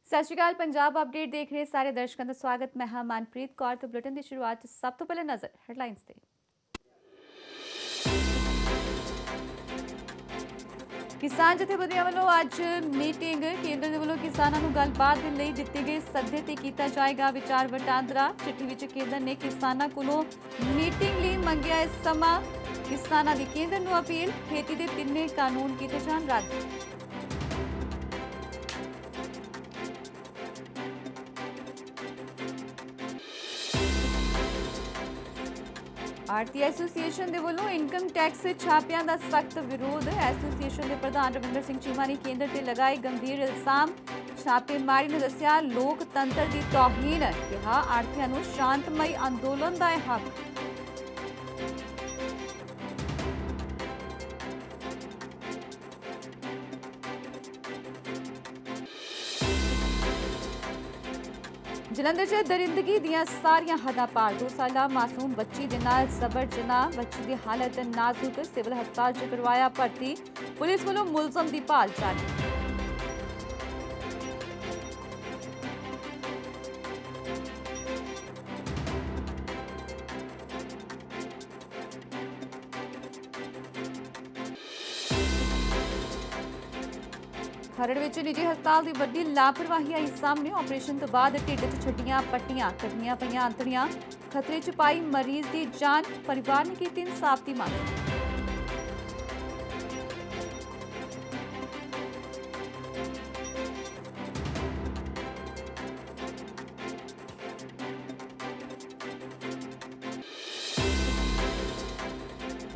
ਸਤਿ ਸ਼੍ਰੀ ਅਕਾਲ। ਪੰਜਾਬ ਅਪਡੇਟ ਦੇਖ ਰਹੇ ਸਾਰੇ ਦਰਸ਼ਕਾਂ ਦਾ ਸਵਾਗਤ। ਮੈਂ ਹਾਂ ਮਨਪ੍ਰੀਤ ਕੌਰ। ਤੋਂ ਬੁਲੇਟਿਨ ਦੀ ਸ਼ੁਰੂਆਤ ਸਭ ਤੋਂ ਪਹਿਲਾਂ ਨਜ਼ਰ ਹੈਡਲਾਈਨਸ ਤੇ। ਕਿਸਾਨ ਜਥੇਬੰਦੀਆਂ ਵੱਲੋਂ ਅੱਜ ਮੀਟਿੰਗ। ਕੇਂਦਰ ਦੇ ਵੱਲੋਂ ਕਿਸਾਨਾਂ ਨੂੰ ਗੱਲਬਾਤ ਦੇ ਲਈ ਦਿੱਤੇ ਗਏ ਸੱਦੇ ਤੇ ਕੀਤਾ ਜਾਏਗਾ ਵਿਚਾਰ ਵਟਾਂਦਰਾ। ਚਿੱਠੀ ਵਿੱਚ ਕੇਂਦਰ ਨੇ ਕਿਸਾਨਾਂ ਕੋਲੋਂ ਮੀਟਿੰਗ ਲਈ ਮੰਗਿਆ ਹੈ ਸਮਾਂ। ਕਿਸਾਨਾਂ ਦੀ ਕੇਂਦਰ ਨੂੰ ਅਪੀਲ, ਖੇਤੀ ਦੇ ਤਿੰਨੇ ਕਾਨੂੰਨ ਕੀਤੇ ਜਾਣ ਰੱਦ। ਆਰਤੀ ਐਸੋਸੀਏਸ਼ਨ ਦੇ ਵੱਲੋਂ ਇਨਕਮ ਟੈਕਸ ਛਾਪਿਆਂ ਦਾ ਸਖਤ ਵਿਰੋਧ। ਐਸੋਸੀਏਸ਼ਨ ਦੇ ਪ੍ਰਧਾਨ ਰਵਿੰਦਰ ਸਿੰਘ ਚੀਮਾ ਨੇ ਕੇਂਦਰ ਤੇ ਲਗਾਏ ਗੰਭੀਰ ਇਲਜ਼ਾਮ। ਛਾਪੇਮਾਰੀ ਨੂੰ ਦੱਸਿਆ ਲੋਕਤੰਤਰ ਦੀ ਤੋਹੀਨ। ਕਿਹਾ ਆੜ੍ਹਤੀਆਂ ਨੂੰ ਸ਼ਾਂਤਮਈ ਅੰਦੋਲਨ ਦਾ ਹੈ ਹੱਕ। ਜਲੰਧਰ 'ਚ ਦਰਿੰਦਗੀ ਦੀਆਂ ਸਾਰੀਆਂ ਹੱਦਾਂ ਪਾਰ। 2 ਸਾਲਾ ਮਾਸੂਮ ਬੱਚੀ ਦੇ ਨਾਲ ਜ਼ਬਰ ਜਨਾਹ। ਬੱਚੀ ਦੀ ਹਾਲਤ ਨਾਜ਼ੁਕ, ਸਿਵਲ ਹਸਪਤਾਲ 'ਚ ਕਰਵਾਇਆ ਭਰਤੀ। ਪੁਲਿਸ ਵੱਲੋਂ ਮੁਲਜ਼ਮ ਦੀ ਭਾਲ ਜਾਰੀ। ਖਰੜ ਵਿੱਚ ਨਿੱਜੀ ਹਸਪਤਾਲ ਦੀ ਵੱਡੀ ਲਾਪਰਵਾਹੀ ਆਈ ਸਾਹਮਣੇ। ਆਪਰੇਸ਼ਨ ਤੋਂ ਬਾਅਦ ਢਿੱਡ 'ਚ ਛੱਡੀਆਂ ਪੱਟੀਆਂ, ਕੱਟੀਆਂ ਪਈਆਂ ਅੰਤੜੀਆਂ। ਖਤਰੇ 'ਚ ਪਾਈ ਮਰੀਜ਼ ਦੀ ਜਾਨ। ਪਰਿਵਾਰ ਨੇ ਕੀਤੀ ਇਨਸਾਫ ਦੀ ਮੰਗ।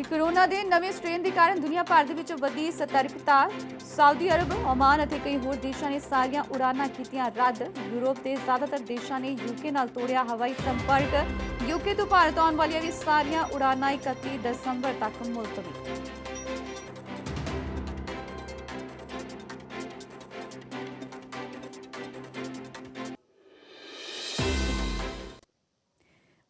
ਕੋਰੋਨਾ ਦੇ ਨਵੇਂ ਸਟ੍ਰੇਨ ਦੇ ਕਾਰਨ ਦੁਨੀਆ ਭਰ ਦੇ ਵਿੱਚ ਵਧੀ ਸਤਰਕਤਾ। ਸਾਊਦੀ ਅਰਬ, ਓਮਾਨ ਅਤੇ ਕਈ ਹੋਰ ਦੇਸ਼ਾਂ ਨੇ ਸਾਰੀਆਂ ਉਡਾਨਾਂ ਕੀਤੀਆਂ ਰੱਦ। ਯੂਰਪ ਦੇ ਜ਼ਿਆਦਾਤਰ ਦੇਸ਼ਾਂ ਨੇ ਯੂਕੇ ਨਾਲ ਤੋੜਿਆ ਹਵਾਈ ਸੰਪਰਕ। ਯੂਕੇ ਤੋਂ ਭਾਰਤ ਆਉਣ ਵਾਲੀਆਂ ਵੀ ਸਾਰੀਆਂ ਉਡਾਨਾਂ 31 ਦਸੰਬਰ ਤੱਕ ਮੁਲਤਵੀ।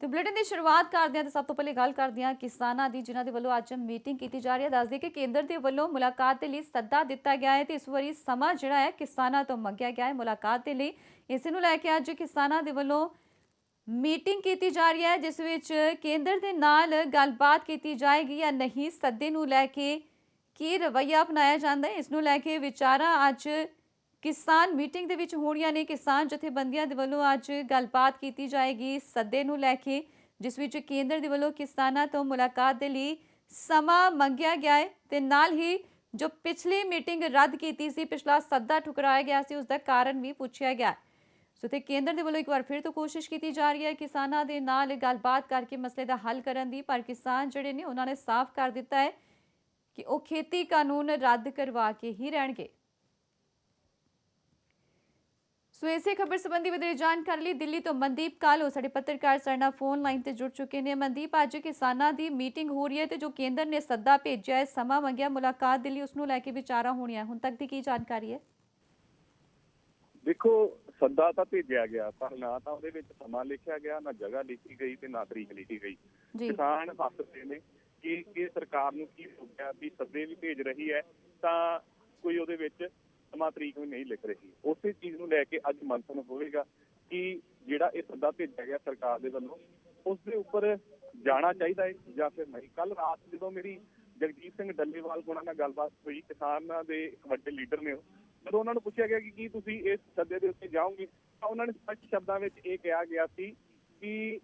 ਤੇ ਬੁਲੇਟਿਨ ਦੀ ਸ਼ੁਰੂਆਤ ਕਰਦੇ ਹਾਂ ਤੇ ਸਭ ਤੋਂ ਪਹਿਲੇ ਗੱਲ ਕਰਦੇ ਹਾਂ ਕਿਸਾਨਾਂ ਦੀ, ਜਿਨ੍ਹਾਂ ਦੇ ਵੱਲੋਂ ਅੱਜ ਮੀਟਿੰਗ ਕੀਤੀ ਜਾ ਰਹੀ ਹੈ। ਦੱਸਦੇ ਕਿ ਕੇਂਦਰ ਦੇ ਵੱਲੋਂ ਮੁਲਾਕਾਤ ਦੇ ਲਈ ਸੱਦਾ ਦਿੱਤਾ ਗਿਆ ਹੈ ਤੇ ਇਸ ਵਾਰੀ ਸਮਾਂ ਜਿਹੜਾ ਹੈ ਕਿਸਾਨਾਂ ਤੋਂ ਮੰਗਿਆ ਗਿਆ ਹੈ ਮੁਲਾਕਾਤ ਦੇ ਲਈ। ਇਸੇ ਨੂੰ ਲੈ ਕੇ ਅੱਜ ਕਿਸਾਨਾਂ ਦੇ ਵੱਲੋਂ ਮੀਟਿੰਗ ਕੀਤੀ ਜਾ ਰਹੀ ਹੈ, ਜਿਸ ਵਿੱਚ ਕੇਂਦਰ ਦੇ ਨਾਲ ਗੱਲਬਾਤ ਕੀਤੀ ਜਾਏਗੀ ਜਾਂ ਨਹੀਂ। ਸੱਦੇ ਨੂੰ ਲੈ ਕੇ ਕੀ ਰਵੱਈਆ ਅਪਣਾਇਆ ਜਾਂਦਾ ਹੈ, ਇਸ ਨੂੰ ਲੈ ਕੇ ਵਿਚਾਰਾਂ ਅੱਜ ਕਿਸਾਨ ਮੀਟਿੰਗ ਦੇ ਵਿੱਚ ਹੋਣੀਆਂ ਨੇ। ਕਿਸਾਨ ਜਥੇਬੰਦੀਆਂ ਦੇ ਵੱਲੋਂ ਅੱਜ ਗੱਲਬਾਤ ਕੀਤੀ ਜਾਏਗੀ ਸੱਦੇ ਨੂੰ ਲੈ ਕੇ, ਜਿਸ ਵਿੱਚ ਕੇਂਦਰ ਦੇ ਵੱਲੋਂ ਕਿਸਾਨਾਂ ਤੋਂ ਮੁਲਾਕਾਤ ਦੇ ਲਈ ਸਮਾਂ ਮੰਗਿਆ ਗਿਆ ਹੈ ਤੇ ਨਾਲ ਹੀ ਜੋ ਪਿਛਲੀ ਮੀਟਿੰਗ ਰੱਦ ਕੀਤੀ ਸੀ, ਪਿਛਲਾ ਸੱਦਾ ਠੁਕਰਾਇਆ ਗਿਆ ਸੀ, ਉਸ ਦਾ ਕਾਰਨ ਵੀ ਪੁੱਛਿਆ ਗਿਆ। ਸੋ ਤੇ ਕੇਂਦਰ ਦੇ ਵੱਲੋਂ ਇੱਕ ਵਾਰ ਫਿਰ ਤੋਂ ਕੋਸ਼ਿਸ਼ ਕੀਤੀ ਜਾ ਰਹੀ ਹੈ ਕਿਸਾਨਾਂ ਦੇ ਨਾਲ ਗੱਲਬਾਤ ਕਰਕੇ ਮਸਲੇ ਦਾ ਹੱਲ ਕਰਨ ਦੀ। ਪਰ ਕਿਸਾਨ ਜਿਹੜੇ ਨੇ ਉਹਨਾਂ ਨੇ ਸਾਫ਼ ਕਰ ਦਿੱਤਾ ਹੈ ਕਿ ਉਹ ਖੇਤੀ ਕਾਨੂੰਨ ਰੱਦ ਕਰਵਾ ਕੇ ਹੀ ਰਹਿਣਗੇ। ਸੋ ਇਸੇ ਖਬਰ ਸੰਬੰਧੀ ਵਧੇਰੇ ਜਾਣਕਾਰੀ ਲਈ ਦਿੱਲੀ ਤੋਂ ਮਨਦੀਪ ਕਾਲੋ ਸਾਡੇ ਪੱਤਰਕਾਰ ਸਾਡੇ ਨਾਲ ਫੋਨ ਲਾਈਨ ਤੇ ਜੁੜ ਚੁੱਕੇ ਨੇ। ਮਨਦੀਪ, ਅੱਜ ਕਿਸਾਨਾਂ ਦੀ ਮੀਟਿੰਗ ਹੋ ਰਹੀ ਹੈ ਤੇ ਜੋ ਕੇਂਦਰ ਨੇ ਸੱਦਾ ਭੇਜਿਆ ਹੈ, ਸਮਾਂ ਮੰਗਿਆ ਮੁਲਾਕਾਤ ਦੇ ਲਈ, ਉਸ ਨੂੰ ਲੈ ਕੇ ਵਿਚਾਰਾਂ ਹੋਣੀਆਂ, ਹੁਣ ਤੱਕ ਦੀ ਕੀ ਜਾਣਕਾਰੀ ਹੈ? ਦੇਖੋ, ਸੱਦਾ ਤਾਂ ਭੇਜਿਆ ਗਿਆ ਪਰ ਨਾ ਤਾਂ ਉਹਦੇ ਵਿੱਚ ਸਮਾਂ ਲਿਖਿਆ ਗਿਆ, ਨਾ ਜਗ੍ਹਾ ਲਿਖੀ ਗਈ ਤੇ ਨਾ ਤਰੀਕ ਲਿਖੀ ਗਈ। ਕਿਸਾਨ ਹੱਸਦੇ ਨੇ ਕਿ ਇਹ ਸਰਕਾਰ ਨੂੰ ਕੀ ਹੋ ਗਿਆ ਵੀ ਸੱਦੇ ਵੀ ਭੇਜ ਰਹੀ ਹੈ ਤਾਂ ਕੋਈ ਉਹਦੇ ਵਿੱਚ ਸਮਾਂ ਤਰੀਕ ਵੀ ਨਹੀਂ ਲਿਖ ਰਹੀ। ਉਸੇ ਚੀਜ਼ ਨੂੰ ਲੈ ਕੇ ਅੱਜ ਮੰਥਨ ਹੋਵੇਗਾ ਕਿ ਜਿਹੜਾ ਇਹ ਸੱਦਾ ਭੇਜਿਆ ਗਿਆ ਸਰਕਾਰ ਦੇ ਵੱਲੋਂ ਉਸ ਦੇ ਉੱਪਰ ਜਾਣਾ ਚਾਹੀਦਾ ਹੈ ਜਾਂ ਫਿਰ ਨਹੀਂ। ਕੱਲ ਰਾਤ ਜਦੋਂ ਮੇਰੀ ਜਗਜੀਤ ਸਿੰਘ ਡੱਲੇਵਾਲ ਹੋਣਾ ਨਾਲ ਗੱਲਬਾਤ ਹੋਈ, ਕਿਸਾਨਾਂ ਦੇ ਇੱਕ ਵੱਡੇ ਲੀਡਰ ਨੇ, ਜਦੋਂ ਉਹਨਾਂ ਨੂੰ ਪੁੱਛਿਆ ਗਿਆ ਕਿ ਕੀ ਤੁਸੀਂ ਇਸ ਸੱਦੇ ਦੇ ਉੱਤੇ ਜਾਓਗੇ, ਤਾਂ ਉਹਨਾਂ ਨੇ ਸਪਸ਼ਟ ਸ਼ਬਦਾਂ ਵਿੱਚ ਇਹ ਕਿਹਾ ਗਿਆ ਸੀ ਕਿ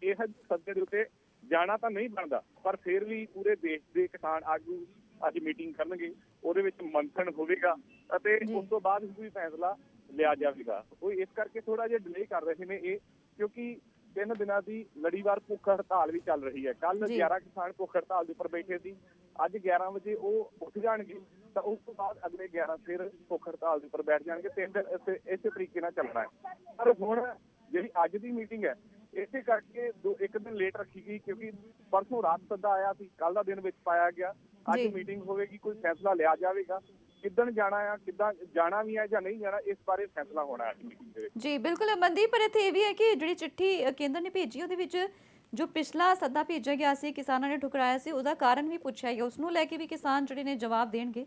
ਇਹ ਸੱਦੇ ਦੇ ਉੱਤੇ ਜਾਣਾ ਤਾਂ ਨਹੀਂ ਬਣਦਾ, ਪਰ ਫਿਰ ਵੀ ਪੂਰੇ ਦੇਸ਼ ਦੇ ਕਿਸਾਨ ਆਗੂ ਅੱਜ ਮੀਟਿੰਗ ਕਰਨਗੇ, ਉਹਦੇ ਵਿੱਚ ਮੰਥਨ ਹੋਵੇਗਾ ਅਤੇ ਉਸ ਤੋਂ ਬਾਅਦ ਕੋਈ ਫੈਸਲਾ ਲਿਆ ਜਾਵੇਗਾ। ਉਹ ਇਸ ਕਰਕੇ ਥੋੜਾ ਜਿਹਾ ਡਿਲੇ ਕਰ ਰਹੇ ਨੇ ਇਹ, ਕਿਉਂਕਿ 3 ਦਿਨਾਂ ਦੀ ਲੜੀਵਾਰ ਭੁੱਖ ਹੜਤਾਲ ਵੀ ਚੱਲ ਰਹੀ ਹੈ। ਕੱਲ 11 ਕਿਸਾਨ ਭੁੱਖ ਹੜਤਾਲ ਦੇ ਉੱਪਰ ਬੈਠੇ ਸੀ, ਅੱਜ 11 ਵਜੇ ਉਹ ਉੱਠ ਜਾਣਗੇ ਤਾਂ ਉਸ ਤੋਂ ਬਾਅਦ ਅਗਲੇ 11 ਫਿਰ ਭੁੱਖ ਹੜਤਾਲ ਦੇ ਉੱਪਰ ਬੈਠ ਜਾਣਗੇ। 3 ਦਿਨ ਇਸੇ ਤਰੀਕੇ ਨਾਲ ਚੱਲਣਾ ਹੈ। ਪਰ ਹੁਣ ਜਿਹੜੀ ਅੱਜ ਦੀ ਮੀਟਿੰਗ ਹੈ ਇਸੇ ਕਰਕੇ ਇੱਕ ਦਿਨ ਲੇਟ ਰੱਖੀ ਗਈ, ਕਿਉਂਕਿ ਪਰਸੋਂ ਰਾਤ ਸੱਦਾ ਆਇਆ ਸੀ, ਕੱਲ ਦਾ ਦਿਨ ਵਿੱਚ ਪਾਇਆ ਗਿਆ। ਅੱਜ ਮੀਟਿੰਗ ਹੋਵੇਗੀ, ਕੋਈ ਫੈਸਲਾ ਲਿਆ ਜਾਵੇਗਾ ਕਿੱਦਣ ਜਾਣਾ ਆ, ਕਿੱਦਾਂ ਜਾਣਾ ਵੀ ਹੈ ਜਾਂ ਨਹੀਂ ਜਾਣਾ, ਇਸ ਬਾਰੇ ਫੈਸਲਾ ਹੋਣਾ ਹੈ ਮੀਟਿੰਗ ਦੇ ਵਿੱਚ। ਜੀ ਬਿਲਕੁਲ ਮਨਦੀਪ, ਪਰ ਇੱਥੇ ਇਹ ਵੀ ਹੈ ਕਿ ਜਿਹੜੀ ਚਿੱਠੀ ਕੇਂਦਰ ਨੇ ਭੇਜੀ ਉਹਦੇ ਵਿੱਚ ਜੋ ਪਿਛਲਾ ਸੱਦਾ ਭੇਜਿਆ ਗਿਆ ਸੀ, ਕਿਸਾਨਾਂ ਨੇ ਠੁਕਰਾਇਆ ਸੀ, ਉਹਦਾ ਕਾਰਨ ਵੀ ਪੁੱਛਿਆ ਗਿਆ। ਉਸ ਨੂੰ ਲੈ ਕੇ ਵੀ ਕਿਸਾਨ ਜਿਹੜੇ ਨੇ ਜਵਾਬ ਦੇਣਗੇ।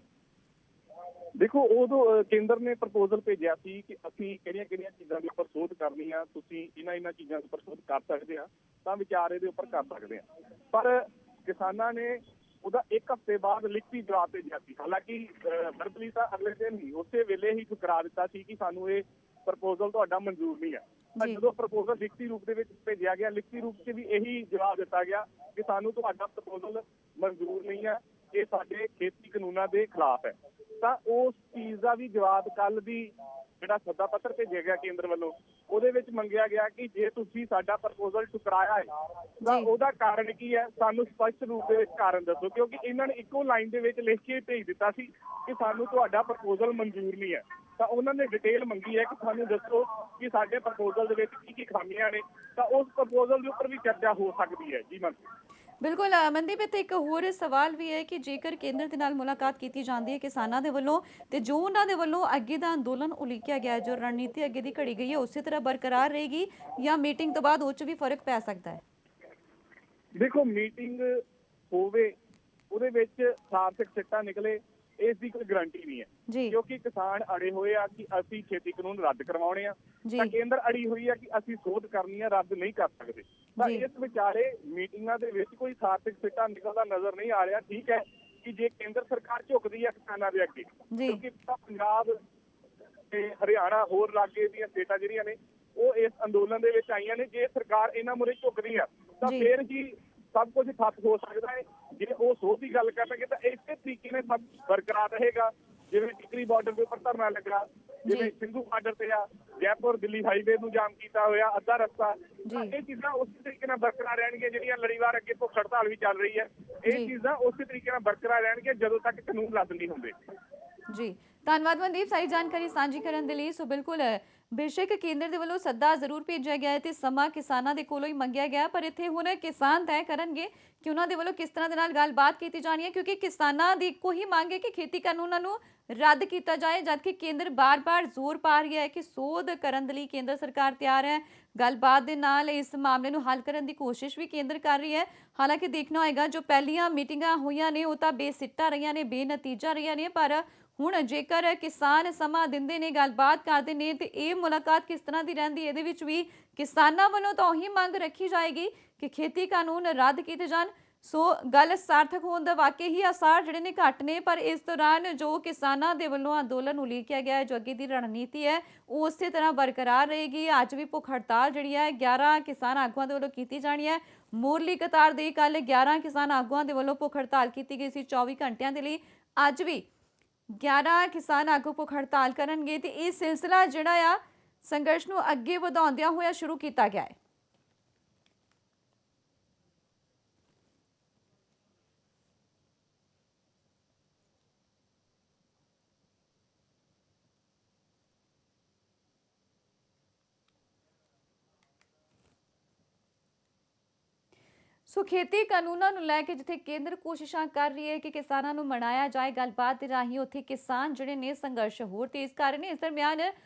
ਦੇਖੋ ਉਦੋਂ ਕੇਂਦਰ ਨੇ ਪ੍ਰਪੋਜ਼ਲ ਭੇਜਿਆ ਸੀ ਕਿ ਅਸੀਂ ਕਿਹੜੀਆਂ ਚੀਜ਼ਾਂ ਦੇ ਉੱਪਰ ਸੋਧ ਕਰਨੀ ਆ, ਤੁਸੀਂ ਇਹਨਾਂ ਚੀਜ਼ਾਂ ਦੇ ਉੱਪਰ ਸੋਧ ਕਰ ਸਕਦੇ ਆ ਤਾਂ ਵਿਚਾਰ ਇਹਦੇ ਉੱਪਰ ਕਰ ਸਕਦੇ ਆ। ਪਰ ਕਿਸਾਨਾਂ ਨੇ ਉਹਦਾ 1 ਹਫ਼ਤੇ ਬਾਅਦ ਲਿਖਤੀ ਜਵਾਬ ਭੇਜਿਆ ਸੀ। ਹਾਲਾਂਕਿ ਵਰਬਲੀ ਤਾਂ ਅਗਲੇ ਦਿਨ ਹੀ ਉਸੇ ਵੇਲੇ ਹੀ ਠੁਕਰਾ ਦਿੱਤਾ ਸੀ ਕਿ ਸਾਨੂੰ ਇਹ ਪ੍ਰਪੋਜ਼ਲ ਤੁਹਾਡਾ ਮਨਜ਼ੂਰ ਨਹੀਂ ਹੈ। ਤਾਂ ਜਦੋਂ ਪ੍ਰਪੋਜ਼ਲ ਲਿਖਤੀ ਰੂਪ ਦੇ ਵਿੱਚ ਭੇਜਿਆ ਗਿਆ, ਲਿਖਤੀ ਰੂਪ 'ਚ ਵੀ ਇਹੀ ਜਵਾਬ ਦਿੱਤਾ ਗਿਆ ਕਿ ਸਾਨੂੰ ਤੁਹਾਡਾ ਪ੍ਰਪੋਜ਼ਲ ਮਨਜ਼ੂਰ ਨਹੀਂ ਹੈ, ਇਹ ਸਾਡੇ ਖੇਤੀ ਕਾਨੂੰਨਾਂ ਦੇ ਖਿਲਾਫ ਹੈ। ਤਾਂ ਉਸ ਚੀਜ਼ ਦਾ ਵੀ ਜਵਾਬ ਕੱਲ ਦੀ ਜਿਹੜਾ ਸੱਦਾ ਪੱਤਰ ਭੇਜਿਆ ਗਿਆ ਕੇਂਦਰ ਵੱਲੋਂ, ਉਹਦੇ ਵਿੱਚ ਮੰਗਿਆ ਗਿਆ ਕਿ ਜੇ ਤੁਸੀਂ ਸਾਡਾ ਪ੍ਰਪੋਜ਼ਲ ਠੁਕਰਾਇਆ ਹੈ ਤਾਂ ਉਹਦਾ ਕਾਰਨ ਕੀ ਹੈ, ਸਾਨੂੰ ਸਪਸ਼ਟ ਰੂਪ ਦੇ ਵਿੱਚ ਕਾਰਨ ਦੱਸੋ। ਕਿਉਂਕਿ ਇਹਨਾਂ ਨੇ ਇੱਕੋ ਲਾਈਨ ਦੇ ਵਿੱਚ ਲਿਖ ਕੇ ਭੇਜ ਦਿੱਤਾ ਸੀ ਕਿ ਸਾਨੂੰ ਤੁਹਾਡਾ ਪ੍ਰਪੋਜ਼ਲ ਮਨਜ਼ੂਰ ਨਹੀਂ ਹੈ। ਤਾਂ ਉਹਨਾਂ ਨੇ ਡਿਟੇਲ ਮੰਗੀ ਹੈ ਕਿ ਸਾਨੂੰ ਦੱਸੋ ਕਿ ਸਾਡੇ ਪ੍ਰਪੋਜ਼ਲ ਦੇ ਵਿੱਚ ਕੀ ਖਾਮੀਆਂ ਨੇ, ਤਾਂ ਉਸ ਪ੍ਰਪੋਜ਼ਲ ਦੇ ਉੱਪਰ ਵੀ ਚਰਚਾ ਹੋ ਸਕਦੀ ਹੈ। ਜੀ ਮਨ ਬਿਲਕੁਲ ਮਨਦੀਪ, ਇੱਥੇ ਇੱਕ ਹੋਰ ਸਵਾਲ ਵੀ ਹੈ ਕਿ ਜੇਕਰ ਕੇਂਦਰ ਦੇ ਨਾਲ ਮੁਲਾਕਾਤ ਕੀਤੀ ਜਾਂਦੀ ਹੈ ਕਿਸਾਨਾਂ ਦੇ ਵੱਲੋਂ ਤੇ ਜੋ ਉਹਨਾਂ ਦੇ ਵੱਲੋਂ ਅੱਗੇ ਦਾ ਅੰਦੋਲਨ ਉਲੀਕਿਆ ਗਿਆ, ਜੋ ਰਣਨੀਤੀ ਅੱਗੇ ਦੀ ਘੜੀ ਗਈ ਹੈ, ਉਸੇ ਤਰ੍ਹਾਂ ਬਰਕਰਾਰ ਰਹੇਗੀ ਜਾਂ ਮੀਟਿੰਗ ਤੋਂ ਬਾਅਦ ਉਹ 'ਚ ਵੀ ਫਰਕ ਪੈ ਸਕਦਾ ਹੈ? ਦੇਖੋ, ਮੀਟਿੰਗ ਹੋਵੇ ਉਹਦੇ ਵਿੱਚ ਸਾਰਥਕ ਸਿੱਟਾ ਨਿਕਲੇ, ਇਸ ਦੀ ਕੋਈ ਗਾਰੰਟੀ ਨਹੀਂ ਹੈ। ਕਿਉਂਕਿ ਕਿਸਾਨ ਅੜੇ ਹੋਏ ਆ ਕਿ ਅਸੀਂ ਖੇਤੀ ਕਾਨੂੰਨ ਰੱਦ ਕਰਵਾਉਣੇ ਆ, ਤਾਂ ਕੇਂਦਰ ਅੜੀ ਹੋਈ ਆ ਕਿ ਅਸੀਂ ਸੋਧ ਕਰਨੀ ਆ, ਰੱਦ ਨਹੀਂ ਕਰ ਸਕਦੇ। ਤਾਂ ਇਸ ਵਿਚਾਲੇ ਮੀਟਿੰਗਾਂ ਦੇ ਵਿੱਚ ਕੋਈ ਸਾਰਥਕ ਸਿੱਟਾ ਨਿਕਲਦਾ ਨਜ਼ਰ ਨਹੀਂ ਆ ਰਿਹਾ। ਠੀਕ ਹੈ ਕਿ ਜੇ ਕੇਂਦਰ ਸਰਕਾਰ ਝੁਕਦੀ ਹੈ ਕਿਸਾਨਾਂ ਦੇ ਅੱਗੇ, ਕਿਉਂਕਿ ਪੰਜਾਬ ਤੇ ਹਰਿਆਣਾ ਹੋਰ ਲਾਗੇ ਦੀਆਂ ਸਟੇਟਾਂ ਜਿਹੜੀਆਂ ਨੇ ਉਹ ਇਸ ਅੰਦੋਲਨ ਦੇ ਵਿੱਚ ਆਈਆਂ ਨੇ, ਜੇ ਸਰਕਾਰ ਇਹਨਾਂ ਮੁਰੇ ਝੁਕਦੀ ਆ ਤਾਂ ਫਿਰ ਹੀ ਸਭ ਕੁਝ ਠੱਪ ਹੋ ਸਕਦਾ ਹੈ। ਜੇ ਉਹ ਸੋਧ ਦੀ ਗੱਲ ਕਰਨਗੇ ਤਾਂ ਇਸੇ ਤਰੀਕੇ ਨਾਲ ਸਭ ਬਰਕਰਾਰ ਰਹੇਗਾ। ਜਿਵੇਂ ਟਿਕਰੀ ਬਾਰਡਰ ਦੇ ਉੱਪਰ ਧਰਨਾ ਲੱਗਾ, ਜਿਵੇਂ ਸਿੰਘੂ ਬਾਰਡਰ ਤੇ ਆ, ਜੈਪੁਰ ਦਿੱਲੀ ਹਾਈਵੇ ਨੂੰ ਜਾਮ ਕੀਤਾ ਹੋਇਆ ਅੱਧਾ ਰਸਤਾ, ਇਹ ਚੀਜ਼ਾਂ ਉਸੇ ਤਰੀਕੇ ਨਾਲ ਬਰਕਰਾਰ ਰਹਿਣਗੀਆਂ। ਜਿਹੜੀਆਂ ਲੜੀਵਾਰ ਅੱਗੇ ਭੁੱਖ ਹੜਤਾਲ ਵੀ ਚੱਲ ਰਹੀ ਹੈ, ਇਹ ਚੀਜ਼ਾਂ ਉਸੇ ਤਰੀਕੇ ਨਾਲ ਬਰਕਰਾਰ ਰਹਿਣਗੀਆਂ ਜਦੋਂ ਤੱਕ ਕਾਨੂੰਨ ਰੱਦ ਨਹੀਂ ਹੁੰਦੇ। ਜੀ, ਧੰਨਵਾਦ ਮਨਦੀਪ ਸਾਰੀ ਜਾਣਕਾਰੀ ਸਾਂਝੀ ਕਰਨ ਦੇ ਲਈ। ਸੋ ਬਿਲਕੁਲ ਬੇਸ਼ੱਕ ਕੇਂਦਰ ਦੇ ਵੱਲੋਂ ਸੱਦਾ ਜ਼ਰੂਰ ਭੇਜਿਆ ਗਿਆ ਹੈ ਤੇ ਸਮਾਂ ਕਿਸਾਨਾਂ ਦੇ ਕੋਲੋਂ ਹੀ ਮੰਗਿਆ ਗਿਆ, ਪਰ ਇੱਥੇ ਹੁਣ ਕਿਸਾਨ ਤੈਅ ਕਰਨਗੇ ਕਿ ਉਹਨਾਂ ਦੇ ਵੱਲੋਂ ਕਿਸ ਤਰ੍ਹਾਂ ਦੇ ਨਾਲ ਗੱਲਬਾਤ ਕੀਤੀ ਜਾਣੀ ਹੈ, ਕਿਉਂਕਿ ਕਿਸਾਨਾਂ ਦੀ ਇੱਕੋ ਹੀ ਮੰਗ ਹੈ ਕਿ ਖੇਤੀ ਕਾਨੂੰਨਾਂ ਨੂੰ ਰੱਦ ਕੀਤਾ ਜਾਏ, ਜਦਕਿ ਕੇਂਦਰ ਬਾਰ-ਬਾਰ ਜ਼ੋਰ ਪਾ ਰਿਹਾ ਹੈ ਕਿ ਸੋਧ ਕਰਨ ਦੇ ਲਈ ਕੇਂਦਰ ਸਰਕਾਰ ਤਿਆਰ ਹੈ। ਗੱਲਬਾਤ ਦੇ ਨਾਲ ਇਸ ਮਾਮਲੇ ਨੂੰ ਹੱਲ ਕਰਨ ਦੀ ਕੋਸ਼ਿਸ਼ ਵੀ ਕੇਂਦਰ ਕਰ ਰਹੀ ਹੈ। ਹਾਲਾਂਕਿ ਦੇਖਣਾ ਹੋਏਗਾ ਜੋ ਪਹਿਲੀਆਂ ਮੀਟਿੰਗਾਂ ਹੋਈਆਂ ਨੇ ਉਹ ਤਾਂ ਬੇਸਿੱਟਾ ਰਹੀਆਂ ਨੇ, ਬੇਨਤੀਜਾ ਰਹੀਆਂ ਨੇ, ਪਰ ਹੁਣ ਜੇਕਰ ਕਿਸਾਨ ਸਮਾਂ ਦਿੰਦੇ ਨੇ, ਗੱਲਬਾਤ ਕਰਦੇ ਨੇ ਤੇ ਇਹ ਮੁਲਾਕਾਤ ਕਿਸ ਤਰ੍ਹਾਂ ਦੀ ਰਹਿੰਦੀ, ਇਹਦੇ ਵਿੱਚ ਵੀ ਕਿਸਾਨਾਂ ਵੱਲੋਂ ਤਾਂ ਉਹੀ ਮੰਗ ਰੱਖੀ ਜਾਏਗੀ ਕਿ ਖੇਤੀ ਕਾਨੂੰਨ ਰੱਦ ਕੀਤੇ ਜਾਣ। ਸੋ ਗੱਲ ਸਾਰਥਕ ਹੋਣ ਦਾ ਵਾਕਈ ਹੀ ਆਸਾਰ ਜਿਹੜੇ ਨੇ ਘੱਟ ਨੇ, ਪਰ ਇਸ ਦੌਰਾਨ ਜੋ ਕਿਸਾਨਾਂ ਦੇ ਵੱਲੋਂ ਅੰਦੋਲਨ ਉਲੀਕਿਆ ਗਿਆ ਹੈ, ਜੋ ਅੱਗੇ ਦੀ ਰਣਨੀਤੀ ਹੈ ਉਹ ਉਸੇ ਤਰ੍ਹਾਂ ਬਰਕਰਾਰ ਰਹੇਗੀ। ਅੱਜ ਵੀ ਭੁੱਖ ਹੜਤਾਲ ਜਿਹੜੀ ਹੈ 11 ਕਿਸਾਨ ਆਗੂਆਂ ਦੇ ਵੱਲੋਂ ਕੀਤੀ ਜਾਣੀ ਹੈ। ਮੋਰਲੀ ਕਤਾਰ ਦੇ ਕੱਲ 11 ਕਿਸਾਨ ਆਗੂਆਂ ਦੇ ਵੱਲੋਂ ਭੁੱਖ ਹੜਤਾਲ ਕੀਤੀ ਗਈ ਸੀ 24 ਘੰਟਿਆਂ ਦੇ ਲਈ। ਅੱਜ ਵੀ 11 ਕਿਸਾਨ ਆਗੂ ਭੁੱਖ ਹੜਤਾਲ ਕਰਨਗੇ ਤੇ ਇਹ ਸਿਲਸਿਲਾ ਜਿਹੜਾ ਆ ਸੰਘਰਸ਼ ਨੂੰ ਅੱਗੇ ਵਧਾਉਂਦਿਆਂ ਹੋਇਆ ਸ਼ੁਰੂ ਕੀਤਾ ਗਿਆ ਹੈ। ਸੋ ਖੇਤੀ ਕਾਨੂੰਨਾਂ ਨੂੰ ਲੈ ਕੇ ਜਿੱਥੇ ਕੇਂਦਰ ਕੋਸ਼ਿਸ਼ਾਂ ਕਰ ਰਹੀ ਹੈ ਕਿ ਕਿਸਾਨਾਂ ਨੂੰ ਮਨਾਇਆ ਜਾਏ ਗੱਲਬਾਤ ਦੇ ਰਾਹੀਂ, ਉੱਥੇ ਕਿਸਾਨ ਜਿਹੜੇ ਨੇ ਸੰਘਰਸ਼ ਹੋਰ ਤੇਜ਼ ਕਰ ਰਹੇ ਨੇ। ਇਸ ਦਰਮਿਆਨ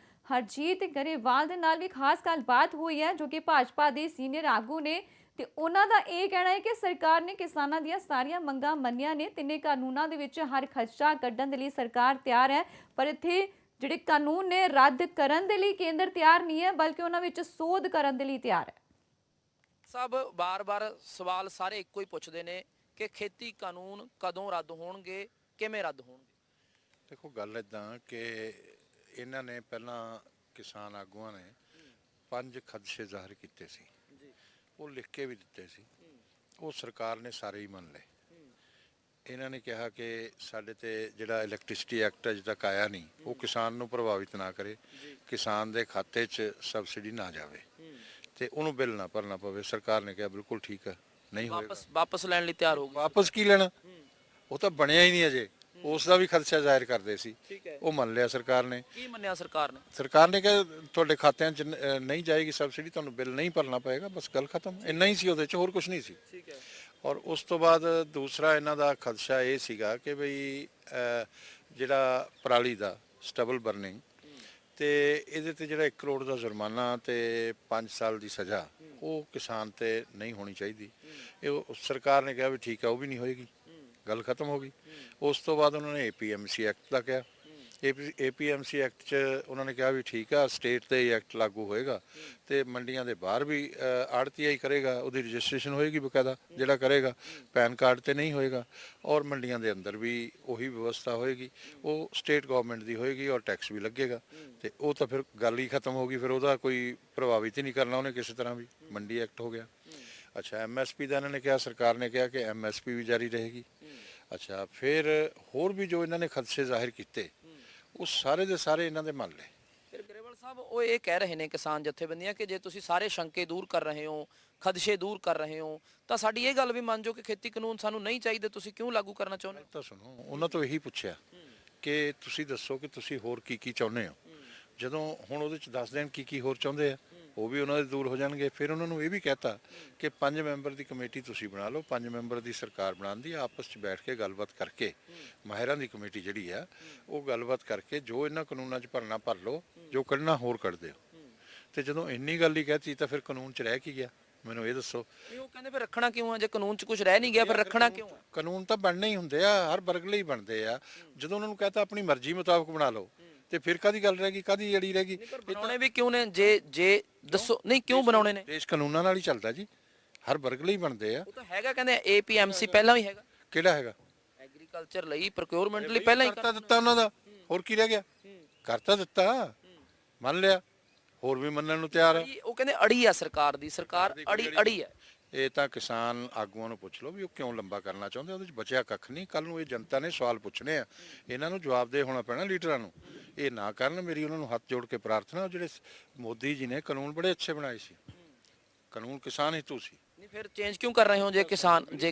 ਹਰਜੀਤ ਗਰੇਵਾਲ ਦੇ ਨਾਲ ਵੀ ਖਾਸ ਗੱਲਬਾਤ ਹੋਈ ਹੈ, ਜੋ ਕਿ ਭਾਜਪਾ ਦੇ ਸੀਨੀਅਰ ਆਗੂ ਨੇ ਤੇ ਉਹਨਾਂ ਦਾ ਇਹ ਕਹਿਣਾ ਹੈ ਕਿ ਸਰਕਾਰ ਨੇ ਕਿਸਾਨਾਂ ਦੀਆਂ ਸਾਰੀਆਂ ਮੰਗਾਂ ਮੰਨੀਆਂ ਨੇ। ਤਿੰਨੇ ਕਾਨੂੰਨਾਂ ਦੇ ਵਿੱਚ ਹਰ ਖਦਸ਼ਾ ਕੱਢਣ ਦੇ ਲਈ ਸਰਕਾਰ ਤਿਆਰ ਹੈ, ਪਰ ਇੱਥੇ ਜਿਹੜੇ ਕਾਨੂੰਨ ਨੇ ਰੱਦ ਕਰਨ ਦੇ ਲਈ ਕੇਂਦਰ ਤਿਆਰ ਨਹੀਂ ਹੈ, ਬਲਕਿ ਉਹਨਾਂ ਵਿੱਚ ਸੋਧ ਕਰਨ ਦੇ ਲਈ ਤਿਆਰ ਹੈ। ਸਭ ਬਾਰ-ਬਾਰ ਸਵਾਲ ਸਾਰੇ ਇੱਕੋ ਹੀ ਪੁੱਛਦੇ ਨੇ ਕਿ ਖੇਤੀ ਕਾਨੂੰਨ ਕਦੋਂ ਰੱਦ ਹੋਣਗੇ, ਕਿਵੇਂ ਰੱਦ ਹੋਣਗੇ। ਦੇਖੋ, ਗੱਲ ਇਦਾਂ ਕਿ ਇਹਨਾਂ ਨੇ ਪਹਿਲਾਂ ਕਿਸਾਨ ਆਗੂਆਂ ਨੇ 5 ਖਦਸ਼ੇ ਜ਼ਾਹਰ ਕੀਤੇ ਸੀ, ਉਹ ਲਿਖ ਕੇ ਵੀ ਦਿੱਤੇ ਸੀ, ਉਹ ਸਰਕਾਰ ਨੇ ਸਾਰੇ ਹੀ ਮੰਨ ਲਏ। ਇਹਨਾਂ ਨੇ ਕਿਹਾ ਕਿ ਸਾਡੇ ਤੇ ਜਿਹੜਾ ਇਲੈਕਟ੍ਰਿਸਿਟੀ ਐਕਟ ਅਜੇ ਤੱਕ ਆਇਆ ਨਹੀਂ, ਉਹ ਕਿਸਾਨ ਨੂੰ ਪ੍ਰਭਾਵਿਤ ਨਾ ਕਰੇ, ਕਿਸਾਨ ਦੇ ਖਾਤੇ 'ਚ ਸਬਸਿਡੀ ਨਾ ਜਾਵੇ ਤੇ ਉਹਨੂੰ ਬਿੱਲ ਨਾ ਭਰਨਾ ਪਵੇ। ਸਰਕਾਰ ਨੇ ਕਿਹਾ ਬਿਲਕੁਲ ਠੀਕ ਹੈ, ਨਹੀਂ ਹੋਏਗਾ। ਵਾਪਸ ਲੈਣ ਲਈ ਤਿਆਰ ਹੋ ਗਏ। ਵਾਪਸ ਕੀ ਲੈਣਾ, ਉਹ ਤਾਂ ਬਣਿਆ ਹੀ ਨਹੀਂ ਅਜੇ, ਉਸ ਦਾ ਵੀ ਖਦਸ਼ਾ ਜ਼ਾਹਿਰ ਕਰਦੇ ਸੀ, ਉਹ ਮੰਨ ਲਿਆ ਸਰਕਾਰ ਨੇ। ਕੀ ਮੰਨਿਆ ਸਰਕਾਰ ਨੇ? ਸਰਕਾਰ ਨੇ ਕਿਹਾ ਤੁਹਾਡੇ ਖਾਤਿਆਂ 'ਚ ਨਹੀਂ ਜਾਏਗੀ ਸਬਸਿਡੀ, ਤੁਹਾਨੂੰ ਬਿੱਲ ਨਹੀਂ ਭਰਨਾ ਪਏਗਾ, ਬਸ ਗੱਲ ਖਤਮ। ਇੰਨਾ ਹੀ ਸੀ ਉਹਦੇ 'ਚ, ਹੋਰ ਕੁਝ ਨਹੀਂ ਸੀ। ਠੀਕ ਹੈ। ਔਰ ਉਸ ਤੋਂ ਬਾਅਦ ਦੂਸਰਾ ਇਹਨਾਂ ਦਾ ਖਦਸ਼ਾ ਇਹ ਸੀਗਾ ਕਿ ਬਈ ਜਿਹੜਾ ਪਰਾਲੀ ਦਾ ਸਟਬਲ ਬਰਨਿੰਗ ਤੇ ਇਹਦੇ ਤੇ ਜਿਹੜਾ 1 ਕਰੋੜ ਦਾ ਜੁਰਮਾਨਾ ਤੇ 5 ਸਾਲ ਦੀ ਸਜ਼ਾ, ਉਹ ਕਿਸਾਨ ਤੇ ਨਹੀਂ ਹੋਣੀ ਚਾਹੀਦੀ। ਇਹ ਸਰਕਾਰ ਨੇ ਕਿਹਾ ਵੀ ਠੀਕ ਹੈ, ਉਹ ਵੀ ਨਹੀਂ ਹੋਏਗੀ, ਗੱਲ ਖਤਮ ਹੋ ਗਈ। ਉਸ ਤੋਂ ਬਾਅਦ ਉਹਨਾਂ ਨੇ APMC ਐਕਟ ਦਾ ਕਿਹਾ, APMC ਐਕਟ 'ਚ ਉਹਨਾਂ ਨੇ ਕਿਹਾ ਵੀ ਠੀਕ ਆ, ਸਟੇਟ ਤੇ ਐਕਟ ਲਾਗੂ ਹੋਏਗਾ ਤੇ ਮੰਡੀਆਂ ਦੇ ਬਾਹਰ ਵੀ ਆੜਤੀਆ ਕਰੇਗਾ, ਉਹਦੀ ਰਜਿਸਟ੍ਰੇਸ਼ਨ ਹੋਏਗੀ ਬਕਾਇਦਾ, ਜਿਹੜਾ ਕਰੇਗਾ ਪੈਨ ਕਾਰਡ ਤੇ ਨਹੀਂ ਹੋਏਗਾ। ਔਰ ਮੰਡੀਆਂ ਦੇ ਅੰਦਰ ਵੀ ਉਹੀ ਵਿਵਸਥਾ ਹੋਏਗੀ, ਉਹ ਸਟੇਟ ਗਵਰਨਮੈਂਟ ਦੀ ਹੋਏਗੀ ਔਰ ਟੈਕਸ ਵੀ ਲੱਗੇਗਾ। ਤੇ ਉਹ ਤਾਂ ਫਿਰ ਗੱਲ ਹੀ ਖਤਮ ਹੋ ਗਈ, ਫਿਰ ਉਹਦਾ ਕੋਈ ਪ੍ਰਭਾਵਿਤ ਹੀ ਨਹੀਂ ਕਰਨਾ ਉਹਨੇ ਕਿਸੇ ਤਰ੍ਹਾਂ ਵੀ, ਮੰਡੀ ਐਕਟ ਹੋ ਗਿਆ। ਅੱਛਾ, MSP ਦਾ ਇਹਨਾਂ ਨੇ ਕਿਹਾ, ਸਰਕਾਰ ਨੇ ਕਿਹਾ ਕਿ MSP ਵੀ ਜਾਰੀ ਰਹੇਗੀ। ਅੱਛਾ, ਫਿਰ ਹੋਰ ਵੀ ਜੋ ਇਹਨਾਂ ਨੇ ਖਦਸ਼ੇ ਜ਼ਾਹਿਰ ਕੀਤੇ ਉਹ ਸਾਰੇ ਦੇ ਸਾਰੇ ਇਹਨਾਂ ਦੇ ਮੰਨ ਲਏ। ਫਿਰ ਗਰੇਵਾਲ ਸਾਹਿਬ ਉਹ ਇਹ ਕਹਿ ਰਹੇ ਨੇ ਕਿਸਾਨ ਜਥੇਬੰਦੀਆਂ ਕਿ ਜੇ ਤੁਸੀਂ ਸਾਰੇ ਸ਼ੰਕੇ ਦੂਰ ਕਰ ਰਹੇ ਹੋ, ਖਦਸ਼ੇ ਦੂਰ ਕਰ ਰਹੇ ਹੋ, ਤਾਂ ਸਾਡੀ ਇਹ ਗੱਲ ਵੀ ਮੰਨ ਜਾਓ ਕਿ ਖੇਤੀ ਕਾਨੂੰਨ ਸਾਨੂੰ ਨਹੀਂ ਚਾਹੀਦੇ, ਤੁਸੀਂ ਕਿਉਂ ਲਾਗੂ ਕਰਨਾ ਚਾਹੁੰਦੇ ਹੋ? ਤਾਂ ਸੁਣੋ, ਉਹਨਾਂ ਤੋਂ ਇਹੀ ਪੁੱਛਿਆ ਕਿ ਤੁਸੀਂ ਦੱਸੋ ਕਿ ਤੁਸੀਂ ਹੋਰ ਕੀ ਚਾਹੁੰਦੇ ਹੋ। ਜਦੋਂ ਹੁਣ ਉਹਦੇ ਚ ਦੱਸ ਦੇਣ ਕੀ ਹੋਰ ਚਾਹੁੰਦੇ ਆ, ਉਹ ਵੀ ਉਹਨਾਂ ਦੇ ਦੂਰ ਹੋ ਜਾਣਗੇ। ਫਿਰ ਉਹਨਾਂ ਨੂੰ ਇਹ ਵੀ ਕਹਿਤਾ ਕਿ 5 ਮੈਂਬਰ ਦੀ ਕਮੇਟੀ ਤੁਸੀਂ ਬਣਾ ਲਓ, 5 ਮੈਂਬਰ ਦੀ ਸਰਕਾਰ ਬਣਾਉਣ ਦੀ, ਆਪਸ 'ਚ ਬੈਠ ਕੇ ਗੱਲਬਾਤ ਕਰਕੇ, ਮਾਹਿਰਾਂ ਦੀ ਕਮੇਟੀ ਜਿਹੜੀ ਆ ਉਹ ਗੱਲਬਾਤ ਕਰਕੇ ਜੋ ਇਹਨਾਂ ਕਾਨੂੰਨਾਂ 'ਚ ਭਰਨਾ ਭਰ ਲਓ, ਜੋ ਕੱਢਣਾ ਹੋਰ ਕੱਢ ਦਿਓ। ਤੇ ਜਦੋਂ ਇੰਨੀ ਗੱਲ ਹੀ ਕਹਿਤੀ ਤਾਂ ਫਿਰ ਕਾਨੂੰਨ 'ਚ ਰਹਿ ਕੀ ਗਿਆ, ਮੈਨੂੰ ਇਹ ਦੱਸੋ। ਉਹ ਕਹਿੰਦੇ ਫਿਰ ਰੱਖਣਾ ਕਿਉਂ ਆ, ਜੇ ਕਾਨੂੰਨ 'ਚ ਕੁਝ ਰਹਿ ਨਹੀਂ ਗਿਆ ਫਿਰ ਰੱਖਣਾ ਕਿਉਂ ਆ? ਕਾਨੂੰਨ ਤਾਂ ਬਣਨੇ ਹੀ ਹੁੰਦੇ ਆ, ਹਰ ਵਰਗ ਲਈ ਬਣਦੇ ਆ। ਜਦੋਂ ਉਹਨਾਂ ਨੂੰ ਕਹਤਾ ਆਪਣੀ ਮਰਜ਼ੀ ਮੁਤਾਬਕ ਬਣਾ ਲਓ ਤੇ ਫਿਰ ਕਾਦੀ ਗੱਲ ਰਹਿ ਗਈ, ਕਾਦੀ ਜੜੀ ਰਹਿ ਗਈ? ਬਣਾਉਣੇ ਵੀ ਕਿਉਂ ਨੇ, ਜੇ ਦੱਸੋ ਨਹੀਂ ਕਿਉਂ ਬਣਾਉਣੇ ਨੇ? ਦੇਸ਼ ਕਾਨੂੰਨਾਂ ਨਾਲ ਹੀ ਚੱਲਦਾ ਜੀ, ਹਰ ਵਰਗ ਲਈ ਬਣਦੇ ਆ। ਉਹ ਤਾਂ ਹੈਗਾ, ਕਹਿੰਦੇ APMC ਪਹਿਲਾਂ ਵੀ ਹੈਗਾ। ਕਿਹੜਾ ਹੈਗਾ? ਐਗਰੀਕਲਚਰ ਲਈ, ਪ੍ਰੋਕਿਉਰਮੈਂਟ ਲਈ ਪਹਿਲਾਂ ਹੀ ਕਰਤਾ ਦਿੱਤਾ ਉਹਨਾਂ ਦਾ, ਹੋਰ ਕੀ ਰਹਿ ਗਿਆ? ਕਰਤਾ ਦਿੱਤਾ, ਮੰਨ ਲਿਆ, ਹੋਰ ਵੀ ਮੰਨਣ ਨੂੰ ਤਿਆਰ ਆ। ਉਹ ਕਹਿੰਦੇ ਅੜੀ ਆ ਸਰਕਾਰ ਦੀ, ਸਰਕਾਰ ਅੜੀ ਹੈ। ਇਹ ਤਾਂ ਕਿਸਾਨ ਆਗੂਆਂ ਨੂੰ ਪੁੱਛ ਲਓ ਵੀ ਉਹ ਕਿਉਂ ਲੰਬਾ ਕਰਨਾ ਚਾਹੁੰਦੇ, ਉਹਦੇ 'ਚ ਬਚਿਆ ਕੱਖ ਨਹੀਂ। ਕੱਲ ਨੂੰ ਇਹ ਜਨਤਾ ਨੇ ਸਵਾਲ ਪੁੱਛਣੇ ਆ, ਇਹਨਾਂ ਨੂੰ ਜਵਾਬਦੇਹ ਹੋਣਾ ਪੈਣਾ ਲੀਡਰਾਂ ਨੂੰ। ਇਹ ਨਾ ਕਰਨ। ਮੇਰੀ ਉਹਨਾਂ ਨੂੰ ਹੱਥ ਜੋੜ ਕੇ ਪ੍ਰਾਰਥਨਾ, ਉਹ ਜਿਹੜੇ ਮੋਦੀ ਜੀ ਨੇ ਕਾਨੂੰਨ ਬੜੇ ਅੱਛੇ ਬਣਾਏ ਸੀ, ਕਾਨੂੰਨ ਕਿਸਾਨ ਹਿੱਤੂ ਸੀ। ਨਹੀਂ ਫਿਰ ਚੇਂਜ ਕਿਉਂ ਕਰ ਰਹੇ ਹੋ ਜੇ ਕਿਸਾਨ ਜੇ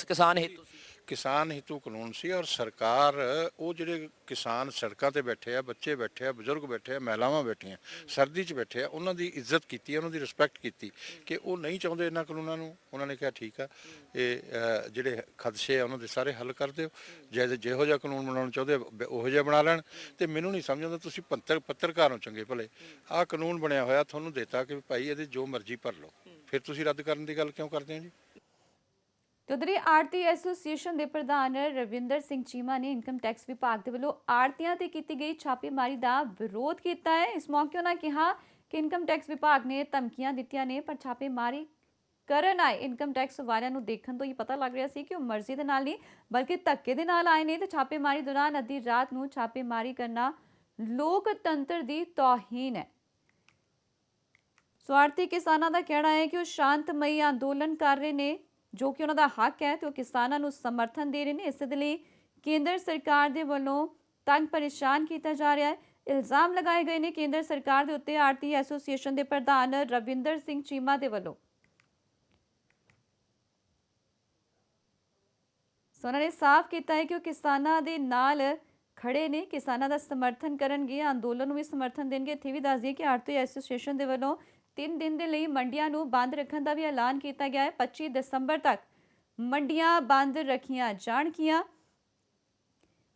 ਕਿਸਾਨ ਹਿੱਤ? ਕਿਸਾਨ ਹਿੱਤੂ ਕਾਨੂੰਨ ਸੀ ਔਰ ਸਰਕਾਰ, ਉਹ ਜਿਹੜੇ ਕਿਸਾਨ ਸੜਕਾਂ ਤੇ ਬੈਠੇ ਆ, ਬੱਚੇ ਬੈਠੇ ਆ, ਬਜ਼ੁਰਗ ਬੈਠੇ ਆ, ਮਹਿਲਾਵਾਂ ਬੈਠੀਆਂ, ਸਰਦੀ 'ਚ ਬੈਠੇ ਆ, ਉਹਨਾਂ ਦੀ ਇੱਜ਼ਤ ਕੀਤੀ, ਉਹਨਾਂ ਦੀ ਰਿਸਪੈਕਟ ਕੀਤੀ ਕਿ ਉਹ ਨਹੀਂ ਚਾਹੁੰਦੇ ਇਹਨਾਂ ਕਾਨੂੰਨਾਂ ਨੂੰ। ਉਹਨਾਂ ਨੇ ਕਿਹਾ ਠੀਕ ਆ, ਇਹ ਜਿਹੜੇ ਖਦਸ਼ੇ ਆ ਉਹਨਾਂ ਦੇ ਸਾਰੇ ਹੱਲ ਕਰ ਦਿਓ, ਜਿਹੋ ਜਿਹਾ ਕਾਨੂੰਨ ਬਣਾਉਣਾ ਚਾਹੁੰਦੇ ਉਹੋ ਜਿਹਾ ਬਣਾ ਲੈਣ। ਤੇ ਮੈਨੂੰ ਨਹੀਂ ਸਮਝ ਆਉਂਦਾ, ਤੁਸੀਂ ਪੱਤਰਕਾਰ ਹੋ ਚੰਗੇ ਭਲੇ, ਆਹ ਕਾਨੂੰਨ ਬਣਿਆ ਹੋਇਆ ਤੁਹਾਨੂੰ ਦੇਤਾ ਕਿ ਭਾਈ ਇਹਦੇ ਜੋ ਮਰਜ਼ੀ ਭਰ ਲਓ, ਫਿਰ ਤੁਸੀਂ ਰੱਦ ਕਰਨ ਦੀ ਗੱਲ ਕਿਉਂ ਕਰਦੇ ਹੋ ਜੀ? ਤੇ ਉਧਰ ਆੜਤੀ ਐਸੋਸੀਏਸ਼ਨ ਦੇ ਪ੍ਰਧਾਨ ਰਵਿੰਦਰ ਸਿੰਘ ਚੀਮਾ ਨੇ ਇਨਕਮ ਟੈਕਸ ਵਿਭਾਗ ਦੇ ਵੱਲੋਂ ਆੜਤੀਆਂ ਤੇ ਕੀਤੀ ਗਈ ਛਾਪੇਮਾਰੀ ਦਾ ਵਿਰੋਧ ਕੀਤਾ ਹੈ। ਇਸ ਮੌਕੇ ਉਹਨਾਂ ਕਿਹਾ ਕਿ ਇਨਕਮ ਟੈਕਸ ਵਿਭਾਗ ਨੇ ਧਮਕੀਆਂ ਦਿੱਤੀਆਂ ਨੇ, ਪਰ ਛਾਪੇਮਾਰੀ ਕਰਨ ਆਏ ਇਨਕਮ ਟੈਕਸ ਵਾਲਿਆਂ ਨੂੰ ਦੇਖਣ ਤੋਂ ਹੀ ਪਤਾ ਲੱਗ ਰਿਹਾ ਸੀ ਕਿ ਉਹ ਮਰਜ਼ੀ ਦੇ ਨਾਲ ਨਹੀਂ ਬਲਕਿ ਧੱਕੇ ਦੇ ਨਾਲ ਆਏ ਨੇ। ਤੇ ਛਾਪੇਮਾਰੀ ਦੌਰਾਨ ਅੱਧੀ ਰਾਤ ਨੂੰ ਛਾਪੇਮਾਰੀ ਕਰਨਾ ਲੋਕਤੰਤਰ ਦੀ ਤੋਹੀਨ ਹੈ। ਆੜਤੀ ਕਿਸਾਨਾਂ ਦਾ ਕਹਿਣਾ ਹੈ ਕਿ ਉਹ ਸ਼ਾਂਤਮਈ ਅੰਦੋਲਨ ਕਰ ਰਹੇ ਨੇ, ਜੋ ਕਿ ਉਹਨਾਂ ਦਾ ਹੱਕ ਹੈ, ਤੇ ਉਹ ਕਿਸਾਨਾਂ ਨੂੰ ਸਮਰਥਨ ਦੇ ਰਹੇ ਨੇ। ਇਸ ਦੇ ਲਈ ਕੇਂਦਰ ਸਰਕਾਰ ਦੇ ਵੱਲੋਂ ਤੰਗ ਪਰੇਸ਼ਾਨ ਕੀਤਾ ਜਾ ਰਿਹਾ ਹੈ। ਇਲਜ਼ਾਮ ਲਗਾਏ ਗਏ ਨੇ ਕੇਂਦਰ ਸਰਕਾਰ ਦੇ ਉੱਤੇ ਆੜਤੀ ਐਸੋਸੀਏਸ਼ਨ ਦੇ ਪ੍ਰਧਾਨ ਰਵਿੰਦਰ ਸਿੰਘ ਚੀਮਾ ਦੇ ਵੱਲੋਂ। ਉਹਨਾਂ ਨੇ ਸਾਫ਼ ਕੀਤਾ ਹੈ ਕਿ ਉਹ ਕਿਸਾਨਾਂ ਦੇ ਨਾਲ ਖੜੇ ਨੇ, ਕਿਸਾਨਾਂ ਦਾ ਸਮਰਥਨ ਕਰਨਗੇ, ਅੰਦੋਲਨ ਨੂੰ ਵੀ ਸਮਰਥਨ ਦੇਣਗੇ। ਇੱਥੇ ਵੀ ਦੱਸ ਦਈਏ ਕਿ ਆੜਤੀ ਐਸੋਸੀਏਸ਼ਨ ਦੇ ਵੱਲੋਂ 3 ਦਿਨ ਦੇ ਲਈ ਮੰਡੀਆਂ ਨੂੰ ਬੰਦ ਰੱਖਣ ਦਾ ਵੀ ਐਲਾਨ ਕੀਤਾ ਗਿਆ ਹੈ। 25 ਦਸੰਬਰ ਤੱਕ ਮੰਡੀਆਂ ਬੰਦ ਰੱਖੀਆਂ ਜਾਣਗੀਆਂ।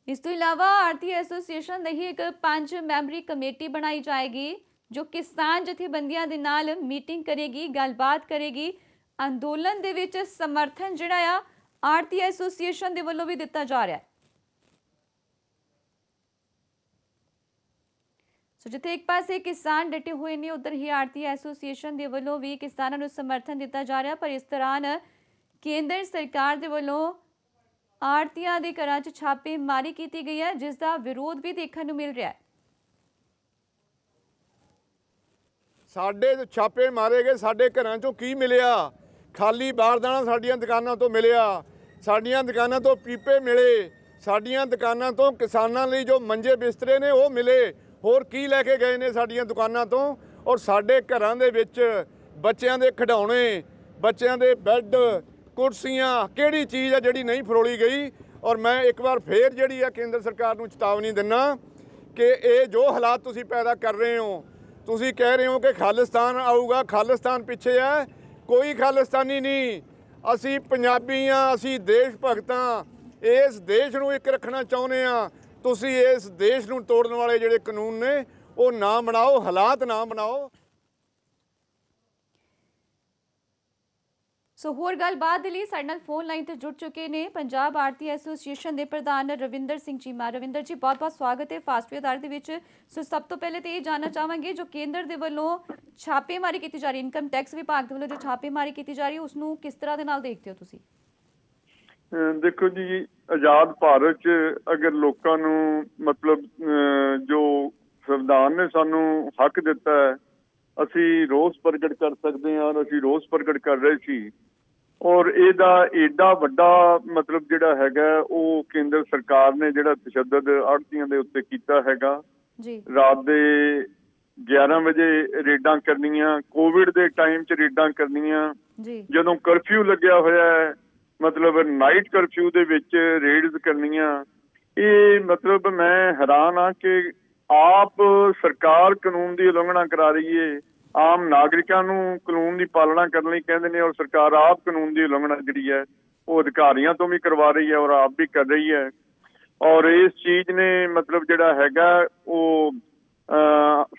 ਇਸ ਤੋਂ ਇਲਾਵਾ ਆੜਤੀ ਐਸੋਸੀਏਸ਼ਨ ਦੀ ਹੀ ਇੱਕ 5 ਮੈਂਬਰੀ ਕਮੇਟੀ ਬਣਾਈ ਜਾਏਗੀ, ਜੋ ਕਿਸਾਨ ਜਥੇਬੰਦੀਆਂ ਦੇ ਨਾਲ ਮੀਟਿੰਗ ਕਰੇਗੀ, ਗੱਲਬਾਤ ਕਰੇਗੀ। ਅੰਦੋਲਨ ਦੇ ਵਿੱਚ ਸਮਰਥਨ ਜਿਹੜਾ ਆ ਆੜਤੀ ਐਸੋਸੀਏਸ਼ਨ ਦੇ ਵੱਲੋਂ ਵੀ ਦਿੱਤਾ ਜਾ ਰਿਹਾ ਹੈ। ਜਿੱਥੇ ਇੱਕ ਪਾਸੇ ਕਿਸਾਨ ਡਟੇ ਹੋਏ ਨੇ, ਉਧਰ ਹੀ ਆੜਤੀ ਐਸੋਸੀਏਸ਼ਨ ਦੇ ਵੱਲੋਂ ਵੀ ਕਿਸਾਨਾਂ ਨੂੰ ਸਮਰਥਨ ਦਿੱਤਾ ਜਾ ਰਿਹਾ। ਪਰ ਇਸ ਦੌਰਾਨ ਕੇਂਦਰ ਸਰਕਾਰ ਦੇ ਵੱਲੋਂ ਆੜਤੀਆਂ ਦੇ ਘਰਾਂ 'ਚ ਛਾਪੇਮਾਰੀ ਕੀਤੀ ਗਈ ਹੈ, ਜਿਸ ਦਾ ਵਿਰੋਧ ਵੀ ਦੇਖਣ ਨੂੰ ਮਿਲ ਰਿਹਾ ਹੈ। ਸਾਡੇ ਛਾਪੇ ਮਾਰੇ ਗਏ, ਸਾਡੇ ਘਰਾਂ 'ਚੋਂ ਕੀ ਮਿਲਿਆ? ਖਾਲੀ ਬਾਰਦਾਨਾ ਸਾਡੀਆਂ ਦੁਕਾਨਾਂ ਤੋਂ ਮਿਲਿਆ, ਸਾਡੀਆਂ ਦੁਕਾਨਾਂ ਤੋਂ ਪੀਪੇ ਮਿਲੇ, ਸਾਡੀਆਂ ਦੁਕਾਨਾਂ ਤੋਂ ਕਿਸਾਨਾਂ ਲਈ ਜੋ ਮੰਜੇ ਬਿਸਤਰੇ ਨੇ ਉਹ ਮਿਲੇ। ਹੋਰ ਕੀ ਲੈ ਕੇ ਗਏ ਨੇ ਸਾਡੀਆਂ ਦੁਕਾਨਾਂ ਤੋਂ? ਔਰ ਸਾਡੇ ਘਰਾਂ ਦੇ ਵਿੱਚ ਬੱਚਿਆਂ ਦੇ ਖਿਡੌਣੇ, ਬੱਚਿਆਂ ਦੇ ਬੈੱਡ, ਕੁਰਸੀਆਂ, ਕਿਹੜੀ ਚੀਜ਼ ਆ ਜਿਹੜੀ ਨਹੀਂ ਫਰੋਲੀ ਗਈ? ਔਰ ਮੈਂ ਇੱਕ ਵਾਰ ਫੇਰ ਜਿਹੜੀ ਆ ਕੇਂਦਰ ਸਰਕਾਰ ਨੂੰ ਚੇਤਾਵਨੀ ਦਿੰਦਾ ਕਿ ਇਹ ਜੋ ਹਾਲਾਤ ਤੁਸੀਂ ਪੈਦਾ ਕਰ ਰਹੇ ਹੋ, ਤੁਸੀਂ ਕਹਿ ਰਹੇ ਹੋ ਕਿ ਖਾਲਿਸਤਾਨ ਆਊਗਾ, ਖਾਲਿਸਤਾਨ ਪਿੱਛੇ ਹੈ, ਕੋਈ ਖਾਲਿਸਤਾਨੀ ਨਹੀਂ। ਅਸੀਂ ਪੰਜਾਬੀ ਹਾਂ, ਅਸੀਂ ਦੇਸ਼ ਭਗਤ ਹਾਂ, ਇਸ ਦੇਸ਼ ਨੂੰ ਇੱਕ ਰੱਖਣਾ ਚਾਹੁੰਦੇ ਹਾਂ। ਤੁਸੀਂ ਇਸ ਦੇਸ਼ ਨੂੰ ਤੋੜਨ ਵਾਲੇ ਜਿਹੜੇ ਕਾਨੂੰਨ ਨੇ ਉਹ ਨਾ ਬਣਾਓ, ਹਾਲਾਤ ਨਾ ਬਣਾਓ। ਸੋ ਹੋਰ ਗੱਲਬਾਤ ਦੇ ਲਈ ਸਾਡੇ ਨਾਲ ਫੋਨ ਲਾਈਨ ਤੇ ਜੁੜ ਚੁੱਕੇ ਨੇ ਪੰਜਾਬ ਆੜਤੀ ਐਸੋਸੀਏਸ਼ਨ ਦੇ ਪ੍ਰਧਾਨ ਰਵਿੰਦਰ ਸਿੰਘ ਚੀਮਾ। ਰਵਿੰਦਰ ਜੀ, ਬਹੁਤ-ਬਹੁਤ ਸਵਾਗਤ ਹੈ ਫਾਸਟ ਅਦਾਲਤ ਦੇ ਵਿੱਚ। ਸੋ ਸਭ ਤੋਂ ਪਹਿਲੇ ਤੇ ਇਹ ਜਾਣਨਾ ਚਾਹਾਂਗੇ, ਜੋ ਕੇਂਦਰ ਦੇ ਵੱਲੋਂ ਛਾਪੇਮਾਰੀ ਕੀਤੀ ਜਾ ਰਹੀ, ਇਨਕਮ ਟੈਕਸ ਵਿਭਾਗ ਦੇ ਵੱਲੋਂ ਜੋ ਛਾਪੇਮਾਰੀ ਕੀਤੀ ਜਾ ਰਹੀ, ਉਸ ਨੂੰ ਕਿਸ ਤਰ੍ਹਾਂ ਦੇ ਨਾਲ ਦੇਖਦੇ ਹੋ ਤੁਸੀਂ? ਦੇਖੋ ਜੀ, ਆਜ਼ਾਦ ਭਾਰਤ 'ਚ ਅਗਰ ਲੋਕਾਂ ਨੂੰ ਮਤਲਬ ਜੋ ਸੰਵਿਧਾਨ ਨੇ ਸਾਨੂੰ ਹੱਕ ਦਿੱਤਾ ਹੈ, ਅਸੀਂ ਰੋਸ ਪ੍ਰਗਟ ਕਰ ਸਕਦੇ ਹਾਂ। ਅਸੀਂ ਰੋਸ ਪ੍ਰਗਟ ਕਰ ਰਹੇ ਸੀ ਔਰ ਇਹਦਾ ਏਡਾ ਵੱਡਾ ਮਤਲਬ ਜਿਹੜਾ ਹੈਗਾ ਉਹ ਕੇਂਦਰ ਸਰਕਾਰ ਨੇ ਜਿਹੜਾ ਤਸ਼ੱਦਦ ਆੜ੍ਹਤੀਆਂ ਦੇ ਉੱਤੇ ਕੀਤਾ ਹੈਗਾ। ਜੀ, ਰਾਤ ਦੇ 11 ਵਜੇ ਰੇਡਾਂ ਕਰਨੀਆਂ, ਕੋਵਿਡ ਦੇ ਟਾਈਮ 'ਚ ਰੇਡਾਂ ਕਰਨੀਆਂ, ਜੀ, ਜਦੋਂ ਕਰਫਿਊ ਲੱਗਿਆ ਹੋਇਆ ਹੈ, ਮਤਲਬ ਨਾਈਟ ਕਰਫਿਊ ਦੇ ਵਿੱਚ ਰੇਡਸ ਕਰਨੀਆਂ। ਇਹ ਮਤਲਬ ਮੈਂ ਹੈਰਾਨ ਆ ਕਿ ਆਪ ਸਰਕਾਰ ਕਾਨੂੰਨ ਦੀ ਉਲੰਘਣਾ ਕਰਾ ਰਹੀ ਹੈ। ਆਮ ਨਾਗਰਿਕਾਂ ਨੂੰ ਕਾਨੂੰਨ ਦੀ ਪਾਲਣਾ ਕਰਨ ਲਈ ਕਹਿੰਦੇ ਨੇ ਔਰ ਸਰਕਾਰ ਆਪ ਕਾਨੂੰਨ ਦੀ ਉਲੰਘਣਾ ਜਿਹੜੀ ਹੈ ਉਹ ਅਧਿਕਾਰੀਆਂ ਤੋਂ ਵੀ ਕਰਵਾ ਰਹੀ ਹੈ ਔਰ ਆਪ ਵੀ ਕਰ ਰਹੀ ਹੈ। ਔਰ ਇਸ ਚੀਜ਼ ਨੇ ਮਤਲਬ ਜਿਹੜਾ ਹੈਗਾ ਉਹ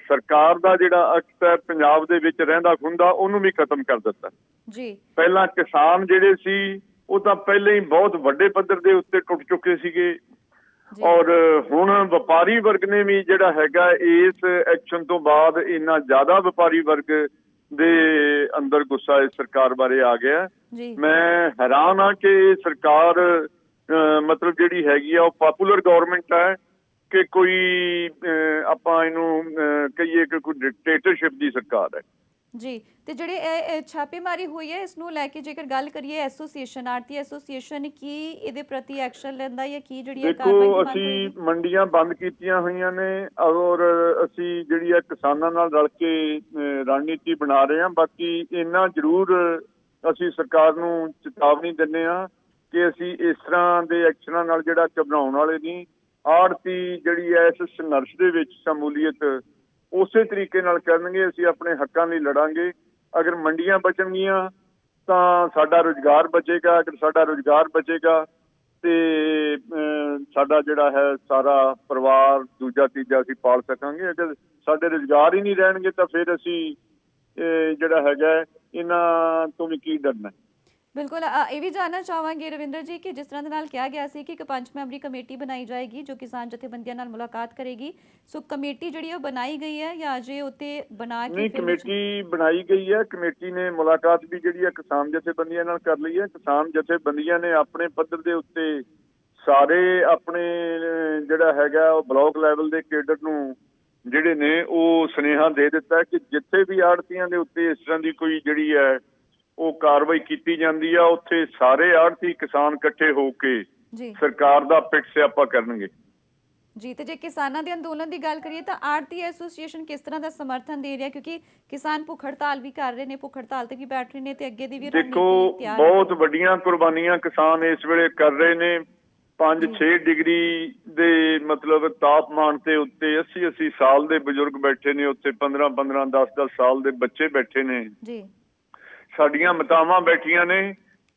ਸਰਕਾਰ ਦਾ ਜਿਹੜਾ ਅਕਸ ਹੈ ਪੰਜਾਬ ਦੇ ਵਿੱਚ ਰਹਿੰਦਾ ਖੁੰਦਾ ਉਹਨੂੰ ਵੀ ਖਤਮ ਕਰ ਦਿੱਤਾ। ਜੀ, ਪਹਿਲਾਂ ਕਿਸਾਨ ਜਿਹੜੇ ਸੀ ਉਹ ਤਾਂ ਪਹਿਲਾਂ ਹੀ ਬਹੁਤ ਵੱਡੇ ਪੱਧਰ ਦੇ ਉੱਤੇ ਟੁੱਟ ਚੁੱਕੇ ਸੀਗੇ ਔਰ ਹੁਣ ਵਪਾਰੀ ਵਰਗ ਨੇ ਵੀ ਜਿਹੜਾ ਹੈਗਾ ਇਸ ਐਕਸ਼ਨ ਤੋਂ ਬਾਅਦ ਇੰਨਾ ਜ਼ਿਆਦਾ ਵਪਾਰੀ ਵਰਗ ਦੇ ਅੰਦਰ ਗੁੱਸਾ ਇਸ ਸਰਕਾਰ ਬਾਰੇ ਆ ਗਿਆ। ਮੈਂ ਹੈਰਾਨ ਆ ਕਿ ਸਰਕਾਰ ਮਤਲਬ ਜਿਹੜੀ ਹੈਗੀ ਆ ਉਹ ਪਪੂਲਰ ਗਵਰਨਮੈਂਟ ਹੈ ਕਿ ਕੋਈ ਆਪਾਂ ਇਹਨੂੰ ਕਹੀਏ ਕਿ ਕੋਈ ਡਿਕਟੇਟਰਸ਼ਿਪ ਦੀ ਸਰਕਾਰ ਹੈ। ਜੀ, ਤੇ ਜਿਹੜੇ ਇਹ ਛਾਪੇਮਾਰੀ ਹੋਈ ਹੈ, ਇਸ ਨੂੰ ਲੈ ਕੇ ਜੇਕਰ ਗੱਲ ਕਰੀਏ ਐਸੋਸੀਏਸ਼ਨ, ਆੜਤੀ ਐਸੋਸੀਏਸ਼ਨ ਕੀ ਇਹਦੇ ਪ੍ਰਤੀ ਐਕਸ਼ਨ ਲੈਂਦਾ ਜਾਂ ਕੀ ਜਿਹੜੀ ਕਾਰਵਾਈ? ਦੇਖੋ, ਅਸੀਂ ਮੰਡੀਆਂ ਬੰਦ ਕੀਤੀਆਂ ਹੋਈਆਂ ਨੇ ਔਰ ਅਸੀਂ ਜਿਹੜੀ ਆ ਕਿਸਾਨਾਂ ਨਾਲ ਰਲ ਕੇ ਰਣਨੀਤੀ ਬਣਾ ਰਹੇ ਹਾਂ। ਬਾਕੀ ਇੰਨਾ ਜ਼ਰੂਰ ਅਸੀਂ ਸਰਕਾਰ ਨੂੰ ਚੇਤਾਵਨੀ ਦਿੰਦੇ ਹਾਂ ਕਿ ਅਸੀਂ ਇਸ ਤਰ੍ਹਾਂ ਦੇ ਐਕਸ਼ਨਾਂ ਨਾਲ ਜਿਹੜਾ ਘਬਰਾਉਣ ਵਾਲੇ ਨਹੀਂ। ਆੜਤੀ ਜਿਹੜੀ ਹੈ ਇਸ ਸੰਘਰਸ਼ ਦੇ ਵਿੱਚ ਸ਼ਮੂਲੀਅਤ ਉਸੇ ਤਰੀਕੇ ਨਾਲ ਕਰਨਗੇ। ਅਸੀਂ ਆਪਣੇ ਹੱਕਾਂ ਲਈ ਲੜਾਂਗੇ। ਅਗਰ ਮੰਡੀਆਂ ਬਚਣਗੀਆਂ ਤਾਂ ਸਾਡਾ ਰੁਜ਼ਗਾਰ ਬਚੇਗਾ। ਅਗਰ ਸਾਡਾ ਰੁਜ਼ਗਾਰ ਬਚੇਗਾ ਤੇ ਸਾਡਾ ਜਿਹੜਾ ਹੈ ਸਾਰਾ ਪਰਿਵਾਰ ਦੂਜਾ ਤੀਜਾ ਅਸੀਂ ਪਾਲ ਸਕਾਂਗੇ। ਅਗਰ ਸਾਡੇ ਰੁਜ਼ਗਾਰ ਹੀ ਨਹੀਂ ਰਹਿਣਗੇ ਤਾਂ ਫਿਰ ਅਸੀਂ ਜਿਹੜਾ ਹੈਗਾ ਇਹਨਾਂ ਤੋਂ ਵੀ ਕੀ ਡਰਨਾ। ਬਿਲਕੁਲ, ਇਹ ਵੀ ਜਾਣਨਾ ਚਾਹਾਂਗੇ ਰਵਿੰਦਰ ਜੀ ਕਿ ਜਿਸ ਤਰ੍ਹਾਂ ਦੇ ਨਾਲ ਕਿਹਾ ਗਿਆ ਸੀ ਕਿ ਇੱਕ 5 ਮੈਂਬਰੀ ਕਮੇਟੀ ਬਣਾਈ ਜਾਏਗੀ ਜੋ ਕਿਸਾਨ ਜਥੇਬੰਦੀਆਂ ਨਾਲ ਮੁਲਾਕਾਤ ਕਰੇਗੀ। ਸੋ ਕਮੇਟੀ ਜਿਹੜੀ ਉਹ ਬਣਾਈ ਗਈ ਹੈ ਜਾਂ ਅਜੇ ਉੱਤੇ ਬਣਾ ਕੇ? ਨਹੀਂ, ਕਮੇਟੀ ਬਣਾਈ ਗਈ ਹੈ। ਕਮੇਟੀ ਨੇ ਮੁਲਾਕਾਤ ਵੀ ਜਿਹੜੀ ਹੈ ਕਿਸਾਨ ਜਥੇਬੰਦੀਆਂ ਨਾਲ ਕਰ ਲਈ ਹੈ। ਕਿਸਾਨ ਜਥੇਬੰਦੀਆਂ ਨੇ ਆਪਣੇ ਪੱਧਰ ਦੇ ਉੱਤੇ ਸਾਰੇ ਆਪਣੇ ਜਿਹੜਾ ਹੈਗਾ ਉਹ ਬਲਾਕ ਲੈਵਲ ਦੇ ਕੇਡਰ ਨੂੰ ਜਿਹੜੇ ਨੇ ਉਹ ਸੁਨੇਹਾ ਦੇ ਦਿੱਤਾ ਕਿ ਜਿੱਥੇ ਵੀ ਆੜ੍ਹਤੀਆਂ ਦੇ ਉੱਤੇ ਇਸ ਤਰ੍ਹਾਂ ਦੀ ਕੋਈ ਜਿਹੜੀ ਹੈ ਉਹ ਕਾਰਵਾਈ ਕੀਤੀ ਜਾਂਦੀ ਆ, ਉੱਥੇ ਸਾਰੇ ਆੜ੍ਹਤੀ ਕਿਸਾਨ ਇਕੱਠੇ ਹੋ ਕੇ ਸਰਕਾਰ ਦਾ ਪਿੱਟ ਸਿਆਪਾ ਕਰਨਗੇ। ਜੀ, ਤੇ ਜੇ ਕਿਸਾਨਾਂ ਦੇ ਅੰਦੋਲਨ ਦੀ ਗੱਲ ਕਰੀਏ ਤਾਂ ਆੜਤੀ ਐਸੋਸੀਏਸ਼ਨ ਕਿਸ ਤਰ੍ਹਾਂ ਦਾ ਸਮਰਥਨ ਦੇ ਰਿਹਾ? ਕਿਉਂਕਿ ਕਿਸਾਨ ਭੁੱਖ ਹੜਤਾਲ ਵੀ ਕਰ ਰਹੇ ਨੇ, ਭੁੱਖ ਹੜਤਾਲ ਤੇ ਵੀ ਬੈਠ ਰਹੇ ਨੇ ਤੇ ਅੱਗੇ ਦੀ ਵੀ ਦੇਖੋ ਬਹੁਤ ਵੱਡੀਆਂ ਕੁਰਬਾਨੀਆਂ ਕਿਸਾਨ ਇਸ ਵੇਲੇ ਕਰ ਰਹੇ ਨੇ। 5-6 ਡਿਗਰੀ ਦੇ ਮਤਲਬ ਤਾਪਮਾਨ ਤੇ ਉੱਤੇ 80-80 ਸਾਲ ਦੇ ਬਜ਼ੁਰਗ ਬੈਠੇ ਨੇ, ਉੱਥੇ 15-15 10-10 ਸਾਲ ਦੇ ਬੱਚੇ ਬੈਠੇ ਨੇ ਜੀ। ਸਾਡੀਆਂ ਮਾਤਾਵਾਂ ਬੈਠੀਆਂ ਨੇ।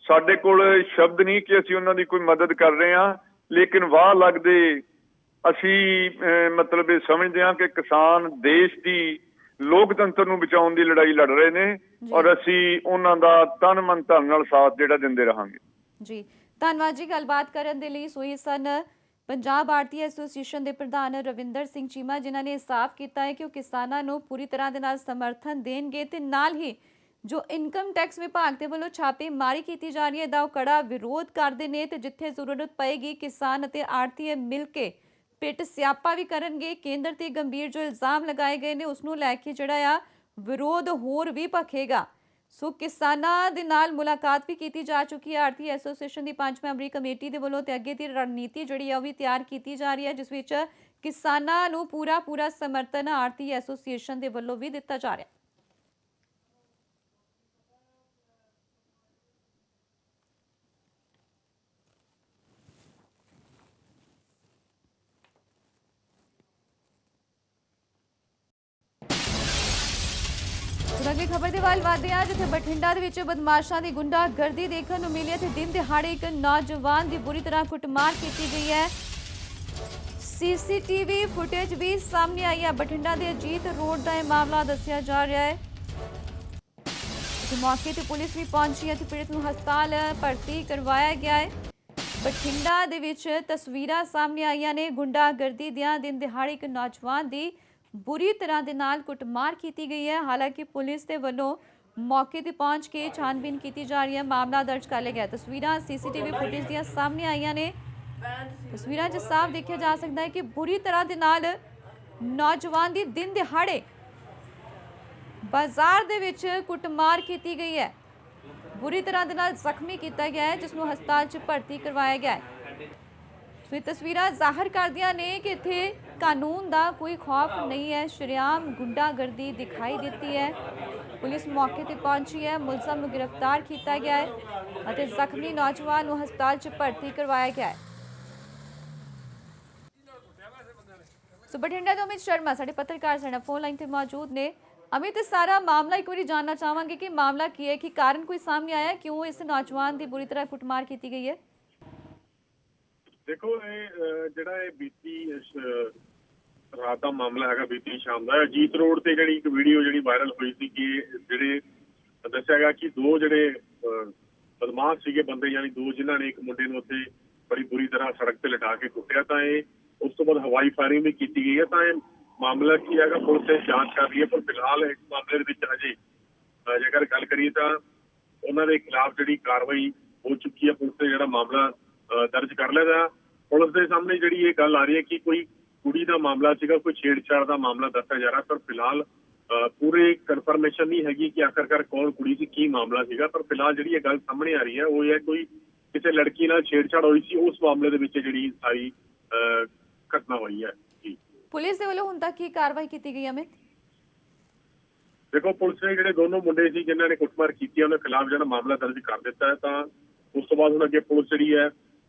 ਸਾਡੇ ਕੋਲ ਸ਼ਬਦ ਨਹੀਂ ਕਿ ਅਸੀਂ ਉਹਨਾਂ ਦੀ ਕੋਈ ਮਦਦ ਕਰ ਰਹੇ ਹਾਂ, ਲੇਕਿਨ ਵਾਹ ਲੱਗਦੇ ਅਸੀਂ ਮਤਲਬ ਇਹ ਸਮਝਦੇ ਹਾਂ ਕਿ ਕਿਸਾਨ ਦੇਸ਼ ਦੀ ਲੋਕਤੰਤਰ ਨੂੰ ਬਚਾਉਣ ਦੀ ਲੜਾਈ ਲੜ ਰਹੇ ਨੇ ਔਰ ਅਸੀਂ ਉਹਨਾਂ ਦਾ ਤਨ ਮਨ ਧਨ ਨਾਲ ਸਾਥ ਜਿਹੜਾ ਦਿੰਦੇ ਰਹਾਂਗੇ। ਜੀ, ਧੰਨਵਾਦ ਜੀ ਗੱਲਬਾਤ ਕਰਨ ਦੇ ਲਈ। ਸੋਈ ਸਨ ਪੰਜਾਬ ਆੜਤੀ ਐਸੋਸੀਏਸ਼ਨ ਦੇ ਪ੍ਰਧਾਨ ਰਵਿੰਦਰ ਸਿੰਘ ਚੀਮਾ, ਜਿਨ੍ਹਾਂ ਨੇ ਸਾਫ਼ ਕੀਤਾ ਹੈ ਕਿ ਉਹ ਕਿਸਾਨਾਂ ਨੂੰ ਪੂਰੀ ਤਰ੍ਹਾਂ ਦੇ ਨਾਲ ਸਮਰਥਨ ਦੇਣਗੇ ਤੇ ਨਾਲ ਹੀ ਜੋ ਇਨਕਮ ਟੈਕਸ ਵਿਭਾਗ ਦੇ ਵੱਲੋਂ ਛਾਪੇਮਾਰੀ ਕੀਤੀ ਜਾ ਰਹੀ ਹੈ ਦਾ ਉਹ ਕੜਾ ਵਿਰੋਧ ਕਰਦੇ ਨੇ ਤੇ ਜਿੱਥੇ ਜ਼ਰੂਰਤ ਪਏਗੀ ਕਿਸਾਨ ਅਤੇ ਆੜ੍ਹਤੀਏ ਮਿਲ ਕੇ ਪਿੱਟ ਸਿਆਪਾ ਵੀ ਕਰਨਗੇ। ਕੇਂਦਰ ਤੇ ਗੰਭੀਰ ਜੋ ਇਲਜ਼ਾਮ ਲਗਾਏ ਗਏ ਨੇ ਉਸ ਨੂੰ ਲੈ ਕੇ ਜਿਹੜਾ ਆ ਵਿਰੋਧ ਹੋਰ ਵੀ ਭਖੇਗਾ। ਸੋ ਕਿਸਾਨਾਂ ਦੇ ਨਾਲ ਮੁਲਾਕਾਤ ਵੀ ਕੀਤੀ ਜਾ ਚੁੱਕੀ ਹੈ ਆੜਤੀ ਐਸੋਸੀਏਸ਼ਨ ਦੀ 5 ਮੈਂਬਰੀ ਕਮੇਟੀ ਦੇ ਵੱਲੋਂ ਤੇ ਅੱਗੇ ਦੀ ਰਣਨੀਤੀ ਜਿਹੜੀ ਆ ਉਹ ਵੀ ਤਿਆਰ ਕੀਤੀ ਜਾ ਰਹੀ ਹੈ, ਜਿਸ ਵਿੱਚ ਕਿਸਾਨਾਂ ਨੂੰ ਪੂਰਾ ਸਮਰਥਨ ਆੜਤੀ ਐਸੋਸੀਏਸ਼ਨ ਦੇ ਵੱਲੋਂ ਵੀ ਦਿੱਤਾ ਜਾ ਰਿਹਾ ਹੈ। ਅਗਲੀ ਖਬਰ ਦੇ ਵੱਲ ਵਧਦੇ ਹਾਂ, ਜਿੱਥੇ ਬਠਿੰਡਾ ਦੇ ਵਿੱਚ ਬਦਮਾਸ਼ਾਂ ਦੀ ਗੁੰਡਾਗਰਦੀ ਦੇਖਣ ਨੂੰ ਮਿਲੀ ਹੈ ਤੇ ਦਿਨ ਦਿਹਾੜੇ ਇੱਕ ਨੌਜਵਾਨ ਦੀ ਬੁਰੀ ਤਰ੍ਹਾਂ ਕੁੱਟਮਾਰ ਕੀਤੀ ਗਈ ਹੈ। ਸੀਸੀਟੀਵੀ ਫੁਟੇਜ ਵੀ ਸਾਹਮਣੇ ਆਈ ਹੈ। ਬਠਿੰਡਾ ਦੇ ਅਜੀਤ ਰੋਡ ਦਾ ਇਹ ਮਾਮਲਾ ਦੱਸਿਆ ਜਾ ਰਿਹਾ ਹੈ। ਇੱਥੇ ਮੌਕੇ ਤੇ ਪੁਲਿਸ ਵੀ ਪਹੁੰਚੀ ਹੈ ਤੇ ਪੀੜਤ ਨੂੰ ਹਸਪਤਾਲ ਭਰਤੀ ਕਰਵਾਇਆ ਗਿਆ ਹੈ। ਬਠਿੰਡਾ ਦੇ ਵਿੱਚ ਤਸਵੀਰਾਂ ਸਾਹਮਣੇ ਆਈਆਂ ਨੇ। ਗੁੰਡਾਗਰਦੀ ਦੀਆਂ ਦਿਨ ਦਿਹਾੜੇ ਇੱਕ ਨੌਜਵਾਨ ਦੀ ਬੁਰੀ ਤਰ੍ਹਾਂ ਦੇ ਨਾਲ ਕੁੱਟਮਾਰ ਕੀਤੀ ਗਈ ਹੈ। ਹਾਲਾਂਕਿ ਪੁਲਿਸ ਦੇ ਵੱਲੋਂ ਮੌਕੇ ਤੇ ਪਹੁੰਚ ਕੇ ਛਾਨਬੀਨ ਕੀਤੀ ਜਾ ਰਹੀ ਹੈ। ਮਾਮਲਾ ਦਰਜ ਕਰ ਲਿਆ ਗਿਆ। ਤਸਵੀਰਾਂ ਸੀਸੀਟੀਵੀ ਫੁਟੇਜ ਦੀਆਂ ਸਾਹਮਣੇ ਆਈਆਂ ਨੇ। ਤਸਵੀਰਾਂ 'ਚ ਸਾਫ਼ ਦੇਖਿਆ ਜਾ ਸਕਦਾ ਹੈ ਕਿ ਬੁਰੀ ਤਰ੍ਹਾਂ ਦੇ ਨਾਲ ਨੌਜਵਾਨ ਦੀ ਦਿਨ ਦਿਹਾੜੇ ਬਾਜ਼ਾਰ ਦੇ ਵਿੱਚ ਕੁੱਟਮਾਰ ਕੀਤੀ ਗਈ ਹੈ। ਬੁਰੀ ਤਰ੍ਹਾਂ ਦੇ ਨਾਲ ਜ਼ਖਮੀ ਕੀਤਾ ਗਿਆ ਹੈ, ਜਿਸ ਨੂੰ ਹਸਪਤਾਲ 'ਚ ਭਰਤੀ ਕਰਵਾਇਆ ਗਿਆ ਹੈ। ਸੋ ਇਹ ਤਸਵੀਰਾਂ ਜ਼ਾਹਰ ਕਰਦੀਆਂ ਨੇ ਕਿ ਇੱਥੇ ਕਾਨੂੰਨ ਦਾ ਕੋਈ ਖੌਫ ਨਹੀਂ ਹੈ। ਸ਼ਰੇਆਮ ਗੁੰਡਾਗਰਦੀ ਦਿਖਾਈ ਦਿੱਤੀ ਹੈ। ਪੁਲਿਸ ਮੌਕੇ ਤੇ ਪਹੁੰਚੀ ਹੈ। ਮੁਲਜ਼ਮ ਨੂੰ ਗ੍ਰਿਫਤਾਰ ਕੀਤਾ ਗਿਆ ਹੈ ਅਤੇ ਜ਼ਖਮੀ ਨੌਜਵਾਨ ਨੂੰ ਹਸਪਤਾਲ 'ਚ ਭਰਤੀ ਕਰਵਾਇਆ ਗਿਆ ਹੈ। ਸੋ ਬਠਿੰਡਾ ਤੋਂ ਅਮਿਤ ਸ਼ਰਮਾ ਸਾਡੇ ਪੱਤਰਕਾਰ ਸਾਡੇ ਫੋਨ ਲਾਈਨ ਤੇ ਮੌਜੂਦ ਨੇ। ਅਮਿਤ, ਸਾਰਾ ਮਾਮਲਾ ਇੱਕ ਵਾਰੀ ਜਾਨਣਾ ਚਾਹਾਂਗੇ ਕਿ ਮਾਮਲਾ ਕੀ ਹੈ, ਕਿ ਕਾਰਨ ਕੋਈ ਸਾਹਮਣੇ ਆਇਆ, ਕਿਉਂ ਇਸ ਨੌਜਵਾਨ ਦੀ ਬੁਰੀ ਤਰ੍ਹਾਂ ਕੁੱਟਮਾਰ ਕੀਤੀ ਗਈ ਹੈ? ਦੇਖੋ, ਇਹ ਜਿਹੜਾ ਇਹ ਬੀਤੀ ਰਾਤ ਦਾ ਮਾਮਲਾ ਹੈਗਾ, ਬੀਤੀ ਸ਼ਾਮ ਦਾ ਅਜੀਤ ਰੋਡ ਤੇ ਜਿਹੜੀ ਇੱਕ ਵੀਡੀਓ ਜਿਹੜੀ ਵਾਇਰਲ ਹੋਈ ਸੀ ਕਿ ਜਿਹੜੇ ਦੱਸਿਆ ਗਿਆ ਕਿ ਦੋ ਜਿਹੜੇ ਬਦਮਾਸ਼ ਸੀਗੇ ਬੰਦੇ, ਯਾਨੀ ਦੋ ਜਿਨ੍ਹਾਂ ਨੇ ਇੱਕ ਮੁੰਡੇ ਨੂੰ ਉੱਥੇ ਬੜੀ ਬੁਰੀ ਤਰ੍ਹਾਂ ਸੜਕ ਤੇ ਲਿਟਾ ਕੇ ਕੁੱਟਿਆ, ਤਾਂ ਇਹ ਉਸ ਤੋਂ ਬਾਅਦ ਹਵਾਈ ਫਾਇਰਿੰਗ ਵੀ ਕੀਤੀ ਗਈ ਹੈ। ਤਾਂ ਇਹ ਮਾਮਲਾ ਕੀ ਹੈਗਾ, ਪੁਲਿਸ ਤੇ ਜਾਂਚ ਕਰ ਰਹੀ ਹੈ। ਪਰ ਫਿਲਹਾਲ ਇਸ ਮਾਮਲੇ ਦੇ ਵਿੱਚ ਹਜੇ ਜੇਕਰ ਗੱਲ ਕਰੀਏ ਤਾਂ ਉਹਨਾਂ ਦੇ ਖਿਲਾਫ ਜਿਹੜੀ ਕਾਰਵਾਈ ਹੋ ਚੁੱਕੀ ਹੈ। ਪੁਲਿਸ ਨੇ ਜਿਹੜਾ ਮਾਮਲਾ ਦਰਜ ਕਰ ਲਿਆ ਹੈ। ਪੁਲਿਸ ਦੇ ਸਾਹਮਣੇ ਜਿਹੜੀ ਇਹ ਗੱਲ ਆ ਰਹੀ ਹੈ ਕਿ ਕੋਈ ਕੁੜੀ ਦਾ ਮਾਮਲਾ ਸੀਗਾ, ਕੋਈ ਛੇੜਛਾੜ ਦਾ ਮਾਮਲਾ ਦੱਸਿਆ ਜਾ ਰਿਹਾ, ਪਰ ਫਿਲਹਾਲ ਪੂਰੀ ਕਨਫਰਮੇਸ਼ਨ ਨਹੀਂ ਹੈਗੀ ਕਿ ਆਖਰਕਾਰ ਕੌਣ ਕੁੜੀ ਸੀ, ਕੀ ਮਾਮਲਾ ਸੀਗਾ। ਪਰ ਫਿਲਹਾਲ ਜਿਹੜੀ ਇਹ ਗੱਲ ਸਾਹਮਣੇ ਆ ਰਹੀ ਹੈ ਉਹ ਇਹ ਹੈ ਕੋਈ ਕਿਸੇ ਲੜਕੀ ਨਾਲ ਛੇੜਛਾੜ ਹੋਈ ਸੀ, ਉਸ ਮਾਮਲੇ ਦੇ ਵਿੱਚ ਜਿਹੜੀ ਸਾਰੀ ਘਟਨਾ ਹੋਈ ਹੈ। ਜੀ, ਪੁਲਿਸ ਦੇ ਵੱਲੋਂ ਹੁਣ ਤੱਕ ਕੀ ਕਾਰਵਾਈ ਕੀਤੀ ਗਈ ਅਮਿਤ? ਦੇਖੋ, ਪੁਲਿਸ ਨੇ ਜਿਹੜੇ ਦੋਨੋਂ ਮੁੰਡੇ ਸੀ ਜਿਨ੍ਹਾਂ ਨੇ ਕੁੱਟਮਾਰ ਕੀਤੀ ਉਹਨਾਂ ਖਿਲਾਫ ਜਿਹੜਾ ਮਾਮਲਾ ਦਰਜ ਕਰ ਦਿੱਤਾ ਹੈ। ਤਾਂ ਉਸ ਤੋਂ ਬਾਅਦ ਹੁਣ ਅੱਗੇ ਪੁਲਿਸ ਜਿਹੜੀ ਹੈ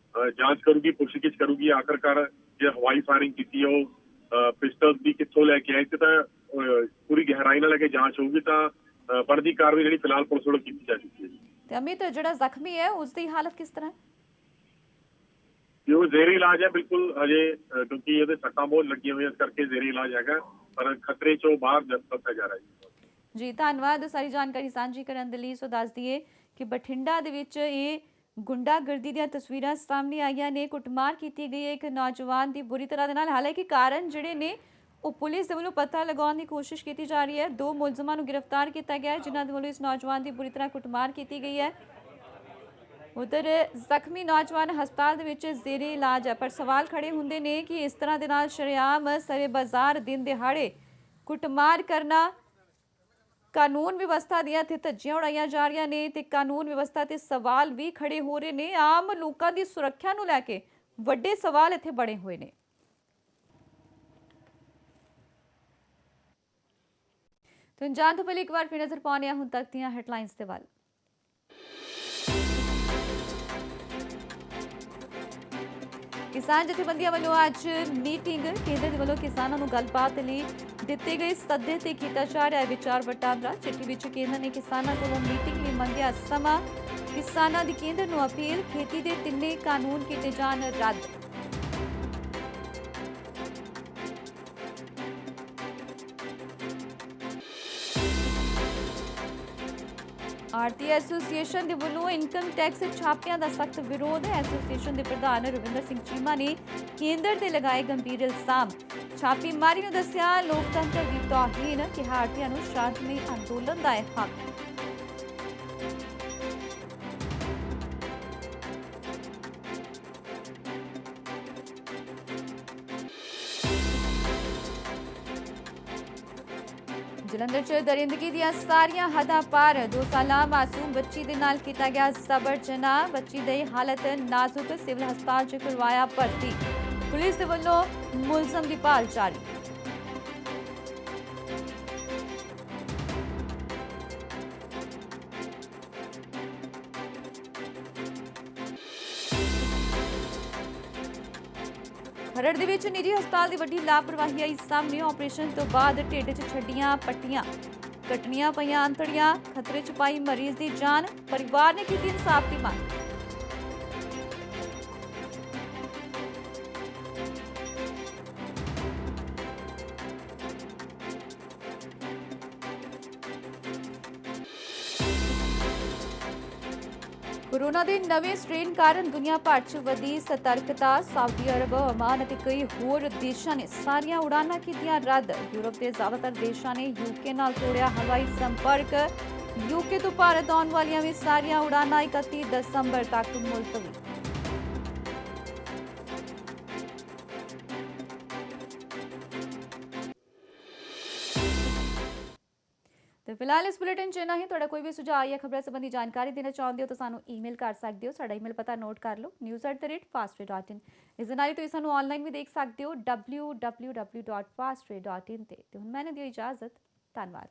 ਜਾਂਚ ਕਰੂਗੀ, ਪੁੱਛਗਿੱਛ ਕਰੂਗੀ। ਆਖਰਕਾਰ ਜੇ ਹਵਾਈ ਫਾਇਰਿੰਗ ਕੀਤੀ ਉਹ ਪਿਸਟਲ ਵੀ ਕਿੱਥੋਂ ਲੈ ਕੇ ਆਏ, ਤੇ ਤਾਂ ਪੂਰੀ ਗਹਿਰਾਈ ਨਾਲ ਲੈ ਕੇ ਜਾਂਚ ਹੋਊਗੀ। ਤਾਂ ਬਣਦੀ ਕਾਰਵਾਈ ਜਿਹੜੀ ਫਿਲਹਾਲ ਪੁਲਿਸ ਵੱਲੋਂ ਕੀਤੀ ਜਾ ਚੁੱਕੀ ਹੈ। ਤੇ ਅਮਿਤ, ਜਿਹੜਾ ਜ਼ਖਮੀ ਹੈ ਉਸ ਦੀ ਹਾਲਤ ਕਿਸ ਤਰ੍ਹਾਂ ਹੈ? ਉਹ ਜ਼ੇਰੀ ਇਲਾਜ ਹੈ ਬਿਲਕੁਲ ਹਜੇ, ਕਿਉਂਕਿ ਇਹਦੇ ਸੱਟਾਂ ਬਹੁਤ ਲੱਗੀਆਂ ਹੋਈਆਂ, ਇਸ ਕਰਕੇ ਜ਼ੇਰੀ ਇਲਾਜ ਹੈਗਾ, ਪਰ ਖਤਰੇ ਚੋਂ ਬਾਹਰ ਦੱਸਿਆ ਜਾ ਰਿਹਾ ਹੈ। ਜੀ, ਧੰਨਵਾਦ ਸਾਰੀ ਜਾਣਕਾਰੀ ਸਾਂਝੀ ਕਰਨ ਦੇ ਲਈ। ਸੋ ਦੱਸ ਦਈਏ ਕਿ ਬਠਿੰਡਾ ਦੇ ਵਿੱਚ ਇਹ ਗੁੰਡਾਗਰਦੀ ਦੀਆਂ ਤਸਵੀਰਾਂ ਸਾਹਮਣੇ ਆਈਆਂ ਨੇ। ਕੁੱਟਮਾਰ ਕੀਤੀ ਗਈ ਹੈ ਇੱਕ ਨੌਜਵਾਨ ਦੀ ਬੁਰੀ ਤਰ੍ਹਾਂ ਦੇ ਨਾਲ। ਹਾਲਾਂਕਿ ਕਾਰਨ ਜਿਹੜੇ ਨੇ ਉਹ ਪੁਲਿਸ ਦੇ ਵੱਲੋਂ ਪਤਾ ਲਗਾਉਣ ਦੀ ਕੋਸ਼ਿਸ਼ ਕੀਤੀ ਜਾ ਰਹੀ ਹੈ। ਦੋ ਮੁਲਜ਼ਮਾਂ ਨੂੰ ਗ੍ਰਿਫਤਾਰ ਕੀਤਾ ਗਿਆ ਹੈ ਜਿਨ੍ਹਾਂ ਦੇ ਵੱਲੋਂ ਇਸ ਨੌਜਵਾਨ ਦੀ ਬੁਰੀ ਤਰ੍ਹਾਂ ਕੁੱਟਮਾਰ ਕੀਤੀ ਗਈ ਹੈ। ਉਧਰ ਜ਼ਖਮੀ ਨੌਜਵਾਨ ਹਸਪਤਾਲ ਦੇ ਵਿੱਚ ਜ਼ੇਰੇ ਇਲਾਜ ਹੈ। ਪਰ ਸਵਾਲ ਖੜੇ ਹੁੰਦੇ ਨੇ ਕਿ ਇਸ ਤਰ੍ਹਾਂ ਦੇ ਨਾਲ ਸ਼ਰੇਆਮ ਸਰੇ ਬਾਜ਼ਾਰ ਦਿਨ ਦਿਹਾੜੇ ਕੁੱਟਮਾਰ ਕਰਨਾ, ਕਾਨੂੰਨ ਵਿਵਸਥਾ ਦੀਆਂ ਇੱਥੇ ਧੱਜੀਆਂ ਉਡਾਈਆਂ ਜਾ ਰਹੀਆਂ ਨੇ ਤੇ ਕਾਨੂੰਨ ਵਿਵਸਥਾ ਤੇ ਸਵਾਲ ਵੀ ਖੜੇ ਹੋ ਰਹੇ ਨੇ। ਆਮ ਲੋਕਾਂ ਦੀ ਸੁਰੱਖਿਆ ਨੂੰ ਲੈ ਕੇ ਵੱਡੇ ਸਵਾਲ ਇੱਥੇ ਬਣੇ ਹੋਏ ਨੇ। ਤਾਂ ਜਾਣ ਤੋਂ ਪਹਿਲੇ ਇੱਕ ਵਾਰ ਫਿਰ ਨਜ਼ਰ ਪਾਉਂਦੇ ਹਾਂ ਹੁਣ ਤੱਕ ਦੀਆਂ ਹੈਡਲਾਈਨਸ ਦੇ ਵੱਲ। ਕਿਸਾਨ ਜਥੇਬੰਦੀਆਂ ਵੱਲੋਂ ਅੱਜ ਮੀਟਿੰਗ। ਕੇਂਦਰ ਦੇ ਵੱਲੋਂ ਕਿਸਾਨਾਂ ਨੂੰ ਗੱਲਬਾਤ ਲਈ ਦਿੱਤੇ ਗਏ ਸੱਦੇ ਤੇ ਕੀਤਾ ਜਾ ਰਿਹਾ ਵਿਚਾਰ ਵਟਾਂਦਰਾ। ਚਿੱਠੀ ਵਿੱਚ ਕੇਂਦਰ ਨੇ ਕਿਸਾਨਾਂ ਕੋਲੋਂ ਮੀਟਿੰਗ ਲਈ ਮੰਗਿਆ ਸਮਾਂ। ਕਿਸਾਨਾਂ ਦੀ ਕੇਂਦਰ ਨੂੰ ਅਪੀਲ, ਖੇਤੀ ਦੇ ਤਿੰਨੇ ਕਾਨੂੰਨ ਕੀਤੇ ਜਾਣ ਰੱਦ। ਆਰਤੀ ਐਸੋਸੀਏਸ਼ਨ ਦੇ ਵੱਲੋਂ ਇਨਕਮ ਟੈਕਸ ਛਾਪਿਆਂ ਦਾ ਸਖਤ ਵਿਰੋਧ ਹੈ। ਐਸੋਸੀਏਸ਼ਨ ਦੇ ਪ੍ਰਧਾਨ ਰਵਿੰਦਰ ਸਿੰਘ ਚੀਮਾ ਨੇ ਕੇਂਦਰ ਤੇ ਲਗਾਏ ਗੰਭੀਰ ਇਲਜ਼ਾਮ। ਛਾਪੇਮਾਰੀ ਨੂੰ ਦੱਸਿਆ ਲੋਕਤੰਤਰ ਦੀ ਤੋਹੀਨ, ਕਿਹਾ ਆੜ੍ਹਤੀਆਂ ਨੂੰ ਸ਼ਾਂਤਮਈ ਅੰਦੋਲਨ ਦਾ ਹੈ ਹੱਕ। ਜਲੰਧਰ 'ਚ ਦਰਿੰਦਗੀ ਦੀਆਂ ਸਾਰੀਆਂ ਹੱਦਾਂ ਪਾਰ। 2 ਸਾਲਾ ਮਾਸੂਮ ਬੱਚੀ ਦੇ ਨਾਲ ਕੀਤਾ ਗਿਆ ਜ਼ਬਰ ਜਨਾਹ। ਬੱਚੀ ਦੀ ਹਾਲਤ ਨਾਜ਼ੁਕ, ਸਿਵਲ ਹਸਪਤਾਲ 'ਚ ਕਰਵਾਇਆ ਭਰਤੀ। ਪੁਲਿਸ ਦੇ ਵੱਲੋਂ ਮੁਲਜ਼ਮ ਦੀ ਭਾਲ ਜਾਰੀ। ਖਰੜ ਦੇ ਵਿੱਚ ਨਿੱਜੀ ਹਸਪਤਾਲ ਦੀ ਵੱਡੀ ਲਾਪਰਵਾਹੀ ਆਈ ਸਾਹਮਣੇ। ਆਪਰੇਸ਼ਨ ਤੋਂ ਬਾਅਦ ਢਿੱਡ 'ਚ ਛੱਡੀਆਂ ਪੱਟੀਆਂ, ਕੱਟਣੀਆਂ ਪਈਆਂ ਅੰਤੜੀਆਂ, ਖਤਰੇ 'ਚ ਪਾਈ ਮਰੀਜ਼ ਦੀ ਜਾਨ। ਪਰਿਵਾਰ ਨੇ ਕੀਤੀ ਇਨਸਾਫ ਦੀ ਮੰਗ। ਕੋਰੋਨਾ ਦੇ ਨਵੇਂ ਸਟ੍ਰੇਨ ਕਾਰਨ ਦੁਨੀਆ ਭਰ 'ਚ ਵਧੀ ਸਤਰਕਤਾ। ਸਾਊਦੀ ਅਰਬ, ਓਮਾਨ ਅਤੇ ਕਈ ਹੋਰ ਦੇਸ਼ਾਂ ਨੇ ਸਾਰੀਆਂ ਉਡਾਨਾਂ ਕੀਤੀਆਂ ਰੱਦ। ਯੂਰਪ ਦੇ ਜ਼ਿਆਦਾਤਰ ਦੇਸ਼ਾਂ ਨੇ ਯੂਕੇ ਨਾਲ ਤੋੜਿਆ ਹਵਾਈ ਸੰਪਰਕ। ਯੂਕੇ ਤੋਂ ਭਾਰਤ ਆਉਣ ਵਾਲੀਆਂ ਵੀ ਸਾਰੀਆਂ ਉਡਾਨਾਂ 31 ਦਸੰਬਰ ਤੱਕ ਮੁਲਤਵੀ। ਤੇ ਫਿਲਹਾਲ ਇਸ ਬੁਲੇਟਿਨ 'ਚ ਇੰਨਾ ਹੀ। ਤੁਹਾਡਾ ਕੋਈ ਵੀ ਸੁਝਾਅ ਜਾਂ ਖਬਰਾਂ ਸੰਬੰਧੀ ਜਾਣਕਾਰੀ ਦੇਣਾ ਚਾਹੁੰਦੇ ਹੋ ਤਾਂ ਸਾਨੂੰ ਈਮੇਲ ਕਰ ਸਕਦੇ ਹੋ। ਸਾਡਾ ਈਮੇਲ ਪਤਾ ਨੋਟ ਕਰ ਲਓ, news@fastray.in। ਇਸ ਦੇ ਨਾਲ ਹੀ ਤੁਸੀਂ ਸਾਨੂੰ ਆਨਲਾਈਨ ਵੀ ਦੇਖ ਸਕਦੇ ਹੋ www.fastray.in ਤੇ ਹੁਣ ਮੈਨੂੰ ਦਿਓ ਇਜਾਜ਼ਤ। ਧੰਨਵਾਦ।